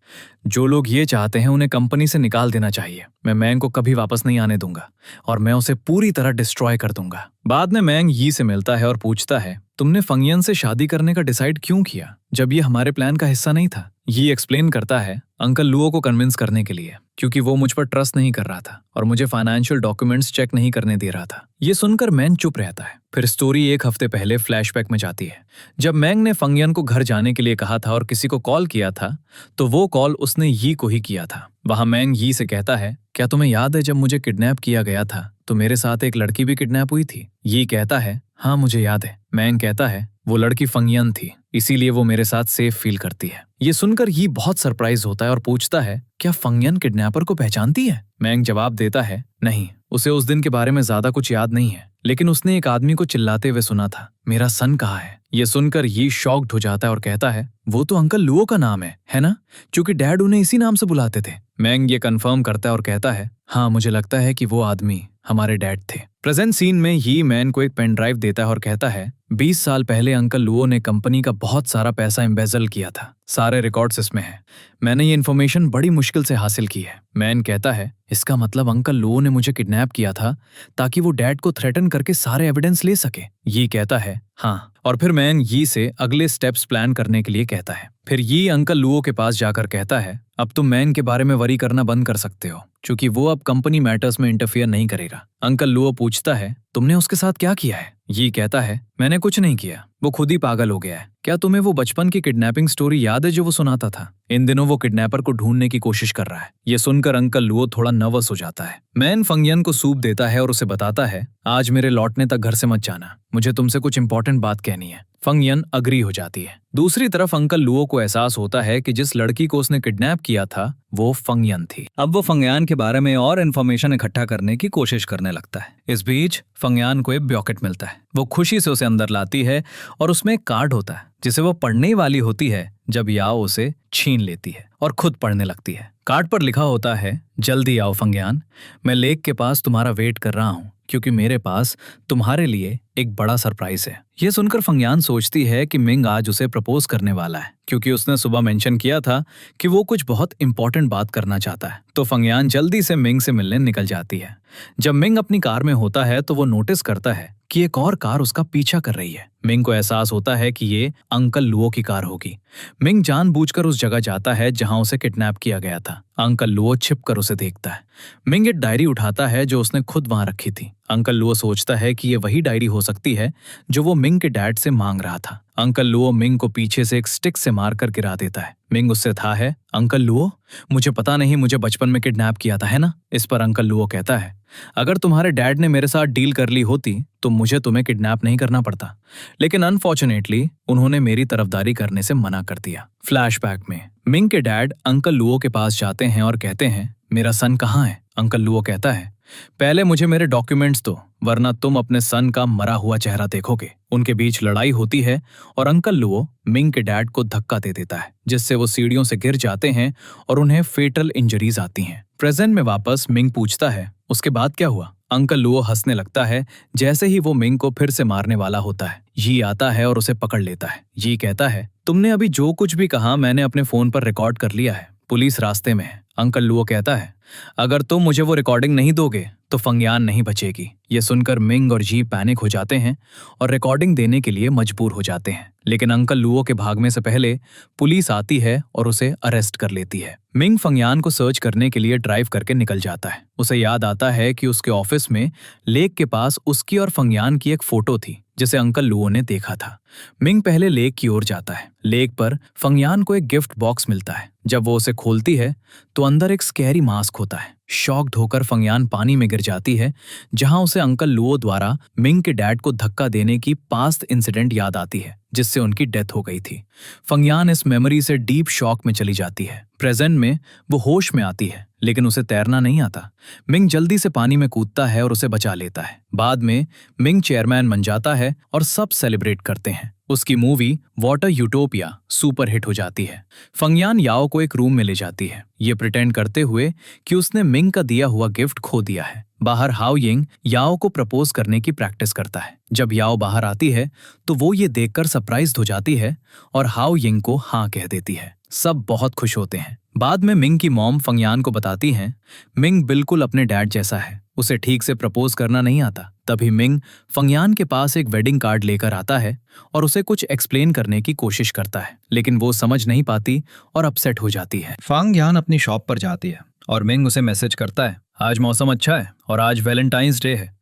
जो लोग ये चाहते हैं उन्हें कंपनी से निकाल देना चाहिए। मैं मैंग को कभी वापस नहीं आने दूंगा और मैं उसे पूरी तरह डिस्ट्रॉय कर दूंगा। बाद में मैंग यी से मिलता है और पूछता है, तुमने फंगियन से शादी करने का डिसाइड क्यों किया जब ये हमारे प्लान का हिस्सा नहीं था? ये एक्सप्लेन करता है, अंकल लुओ को कन्विंस करने के लिए, क्योंकि वो मुझ पर ट्रस्ट नहीं कर रहा था और मुझे फाइनेंशियल डॉक्यूमेंट्स चेक नहीं करने दे रहा था। ये सुनकर मैंग चुप रहता है। फिर स्टोरी एक हफ्ते पहले फ्लैशबैक में जाती है। जब मैंग ने फंगियन को घर जाने के लिए कहा था और किसी को कॉल किया था, तो वो कॉल उसने यी को ही किया था। वहां मैंग यी से कहता है, क्या तुम्हें याद है जब मुझे किडनैप किया गया था तो मेरे साथ एक लड़की भी किडनैप हुई थी? ये कहता है, हाँ मुझे याद है। मैंग कहता है, वो लड़की फंगियन थी, इसीलिए वो मेरे साथ सेफ फील करती है। ये सुनकर ये बहुत सरप्राइज होता है और पूछता है, क्या फंगियन किडनैपर को पहचानती है? मैंग जवाब देता है, नहीं, उसे उस दिन के बारे में ज्यादा कुछ याद नहीं है, लेकिन उसने एक आदमी को चिल्लाते हुए सुना था, मेरा सन कहाँ है? ये सुनकर ये शॉक्ड हो जाता है और कहता है, वो तो अंकल लुओ का नाम है ना? क्योंकि डैड उन्हें इसी नाम से बुलाते थे। मैंग ये कंफर्म करता है और कहता है, हाँ मुझे लगता है कि वो आदमी हमारे डैड थे। प्रेजेंट सीन में ही मैन को एक पेन ड्राइव देता है और कहता है, 20 साल पहले अंकल लुओ ने कंपनी का बहुत सारा पैसा एम्बेजल किया था, सारे रिकॉर्ड्स इसमें हैं। मैंने ये इन्फॉर्मेशन बड़ी मुश्किल से हासिल की है। मैन कहता है, इसका मतलब अंकल लुओ ने मुझे किडनैप किया था ताकि वो डैड को थ्रेटन करके सारे एविडेंस ले सके। ये कहता है, हाँ, और फिर मैन यी से अगले स्टेप्स प्लान करने के लिए कहता है। फिर ये अंकल लुओ के पास जाकर कहता है, अब तुम मैन के बारे में वरी करना बंद कर सकते हो, क्योंकि वो अब कंपनी मैटर्स में इंटरफियर नहीं करेगा। अंकल लुओ पूछता है, तुमने उसके साथ क्या किया है? ये कहता है, मैंने कुछ नहीं किया, वो खुद ही पागल हो गया है। क्या तुम्हें वो बचपन की किडनैपिंग स्टोरी याद है जो वो सुनाता था? इन दिनों वो किडनैपर को ढूंढने की कोशिश कर रहा है। ये सुनकर अंकल लुओ थोड़ा नर्वस हो जाता है। मैन फंगियन को सूप देता है और उसे बताता है, आज मेरे लौटने तक घर से मत जाना, मुझे तुमसे कुछ इंपॉर्टेंट बात कहनी है। फंगियन अग्री हो जाती है। दूसरी तरफ अंकल लुओ को एहसास होता है कि जिस लड़की को उसने किडनैप किया था वो फंगियन थी। अब वो फंगयान के बारे में और इन्फॉर्मेशन इकट्ठा करने की कोशिश करने लगता है। इस बीच फंगियान को एक ब्यॉकेट मिलता है। वो खुशी से उसे अंदर लाती है और उसमें एक कार्ड होता है जिसे वो पढ़ने वाली होती है जब याओ उसे छीन लेती है और खुद पढ़ने लगती है। कार्ड पर लिखा होता है, जल्दी आओ फंगियान, मैं लेक के पास तुम्हारा वेट कर रहा हूँ, क्योंकि मेरे पास तुम्हारे लिए एक बड़ा सरप्राइज है। ये सुनकर फंगियान सोचती है कि मिंग आज उसे प्रपोज करने वाला है, क्योंकि उसने सुबह मेंशन किया था कि वो कुछ बहुत इंपॉर्टेंट बात करना चाहता है। तो फंगियान जल्दी से मिंग से मिलने निकल जाती है। जब मिंग अपनी कार में होता है तो वो नोटिस करता है कि एक और कार उसका पीछा कर रही है। मिंग को एहसास होता है कि ये अंकल लुओ की कार होगी। मिंग जानबूझकर उस जगह जाता है जहां उसे किडनैप किया गया था। अंकल लुओ छिपकर उसे देखता है। मिंग एक डायरी उठाता है जो उसने खुद वहां रखी थी। अंकल लुओ सोचता है कि ये वही डायरी हो सकती है जो वो मिंग के डैड से मांग रहा था। अंकल लुओ मिंग को पीछे से एक स्टिक से मारकर गिरा देता है। मिंग उससे था है, अंकल लुओ, मुझे पता नहीं मुझे बचपन में किडनैप किया था, है ना? इस पर अंकल लुओ कहता है, अगर तुम्हारे डैड ने मेरे साथ डील कर ली होती तो मुझे तुम्हें किडनैप नहीं करना पड़ता, लेकिन अनफॉर्चुनेटली उन्होंने मेरी तरफदारी करने से मना कर दिया। फ्लैशबैक में मिंग के डैड अंकल लुओ के पास जाते हैं और कहते हैं, मेरा सन कहाँ है? अंकल लुओ कहता है, पहले मुझे मेरे डॉक्यूमेंट्स दो, वरना तुम अपने सन का मरा हुआ चेहरा देखोगे। उनके बीच लड़ाई होती है और अंकल लुओ मिंग के डैड को धक्का दे देता है, जिससे वो सीढ़ियों से गिर जाते हैं और उन्हें फेटल इंजरीज आती हैं। प्रेजेंट में वापस मिंग पूछता है, उसके बाद क्या हुआ? अंकल लुओ हंसने लगता है जैसे ही वो मिंग को फिर से मारने वाला होता है। यी आता है और उसे पकड़ लेता है। यी कहता है, तुमने अभी जो कुछ भी कहा मैंने अपने फोन पर रिकॉर्ड कर लिया है, पुलिस रास्ते में है। अंकल लुओ कहता है, अगर तुम मुझे वो रिकॉर्डिंग नहीं दोगे तो फंगियान नहीं बचेगी। ये सुनकर मिंग और जी पैनिक हो जाते हैं और रिकॉर्डिंग देने के लिए मजबूर हो जाते हैं, लेकिन अंकल लुओ के भागने से पहले पुलिस आती है और उसे अरेस्ट कर लेती है। मिंग फंगियान को सर्च करने के लिए ड्राइव करके निकल जाता है। उसे याद आता है कि उसके ऑफिस में लेक के पास उसकी और फंगियान की एक फोटो थी जिसे अंकल लुओ ने देखा था। मिंग पहले लेक की ओर जाता है। लेक पर फंगियान को एक गिफ्ट बॉक्स मिलता है। जब वो उसे खोलती है तो अंदर एक स्कैरी मास्क होता है। शॉक्ड होकर फंगियान पानी में गिर जाती है, जहां उसे अंकल लुओ द्वारा मिंग के डैड को धक्का देने की पास्ट इंसिडेंट याद आती है जिससे उनकी डेथ हो गई थी। फंगियान इस मेमोरी से डीप शॉक में चली जाती है। प्रेजेंट में वो होश में आती है, लेकिन उसे तैरना नहीं आता। मिंग जल्दी से पानी में कूदता है और उसे बचा लेता है। बाद में मिंग चेयरमैन बन जाता है और सब सेलिब्रेट करते हैं। उसकी movie water utopia super hit हो जाती है। फंगयान याओ को एक रूम में ले जाती है, ये प्रिटेंड करते हुए कि उसने मिंग का दिया हुआ गिफ्ट खो दिया है। बाहर हाओ यिंग याओ को प्रपोज करने की प्रैक्टिस करता है। जब याओ बाहर आती है तो वो ये देखकर सरप्राइज्ड हो जाती है और हाओ यिंग को हाँ कह देती है। सब बहुत खुश होते हैं। बाद में मिंग की मॉम फंगयान को बताती हैं, मिंग बिल्कुल अपने डैड जैसा है, उसे ठीक से प्रपोज करना नहीं आता। तभी मिंग फंगयान के पास एक वेडिंग कार्ड लेकर आता है और उसे कुछ एक्सप्लेन करने की कोशिश करता है, लेकिन वो समझ नहीं पाती और अपसेट हो जाती है। फंगयान अपनी शॉप पर जाती है और मिंग उसे मैसेज करता है, आज मौसम अच्छा है और आज वैलेंटाइंस डे है,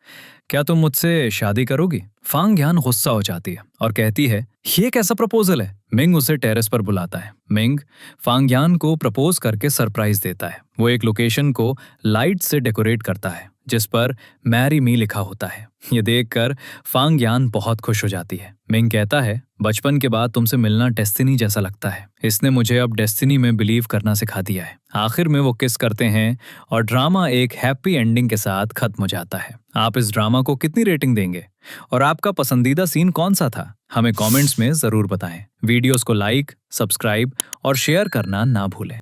क्या तुम मुझसे शादी करोगी? फंगयान गुस्सा हो जाती है और कहती है, ये कैसा प्रपोजल है? मिंग उसे टेरेस पर बुलाता है। मिंग फंगयान को प्रपोज करके सरप्राइज देता है। वो एक लोकेशन को लाइट से डेकोरेट करता है जिस पर मैरी मी लिखा होता है। ये देखकर फंगयान बहुत खुश हो जाती है। मिंग कहता है, बचपन के बाद तुमसे मिलना डेस्टिनी जैसा लगता है, इसने मुझे अब डेस्टिनी में बिलीव करना सिखा दिया है। आखिर में वो किस करते हैं और ड्रामा एक हैप्पी एंडिंग के साथ खत्म हो जाता है। आप इस ड्रामा को कितनी रेटिंग देंगे और आपका पसंदीदा सीन कौन सा था? हमें कमेंट्स में जरूर बताएं। वीडियोस को लाइक, सब्सक्राइब और शेयर करना ना भूलें।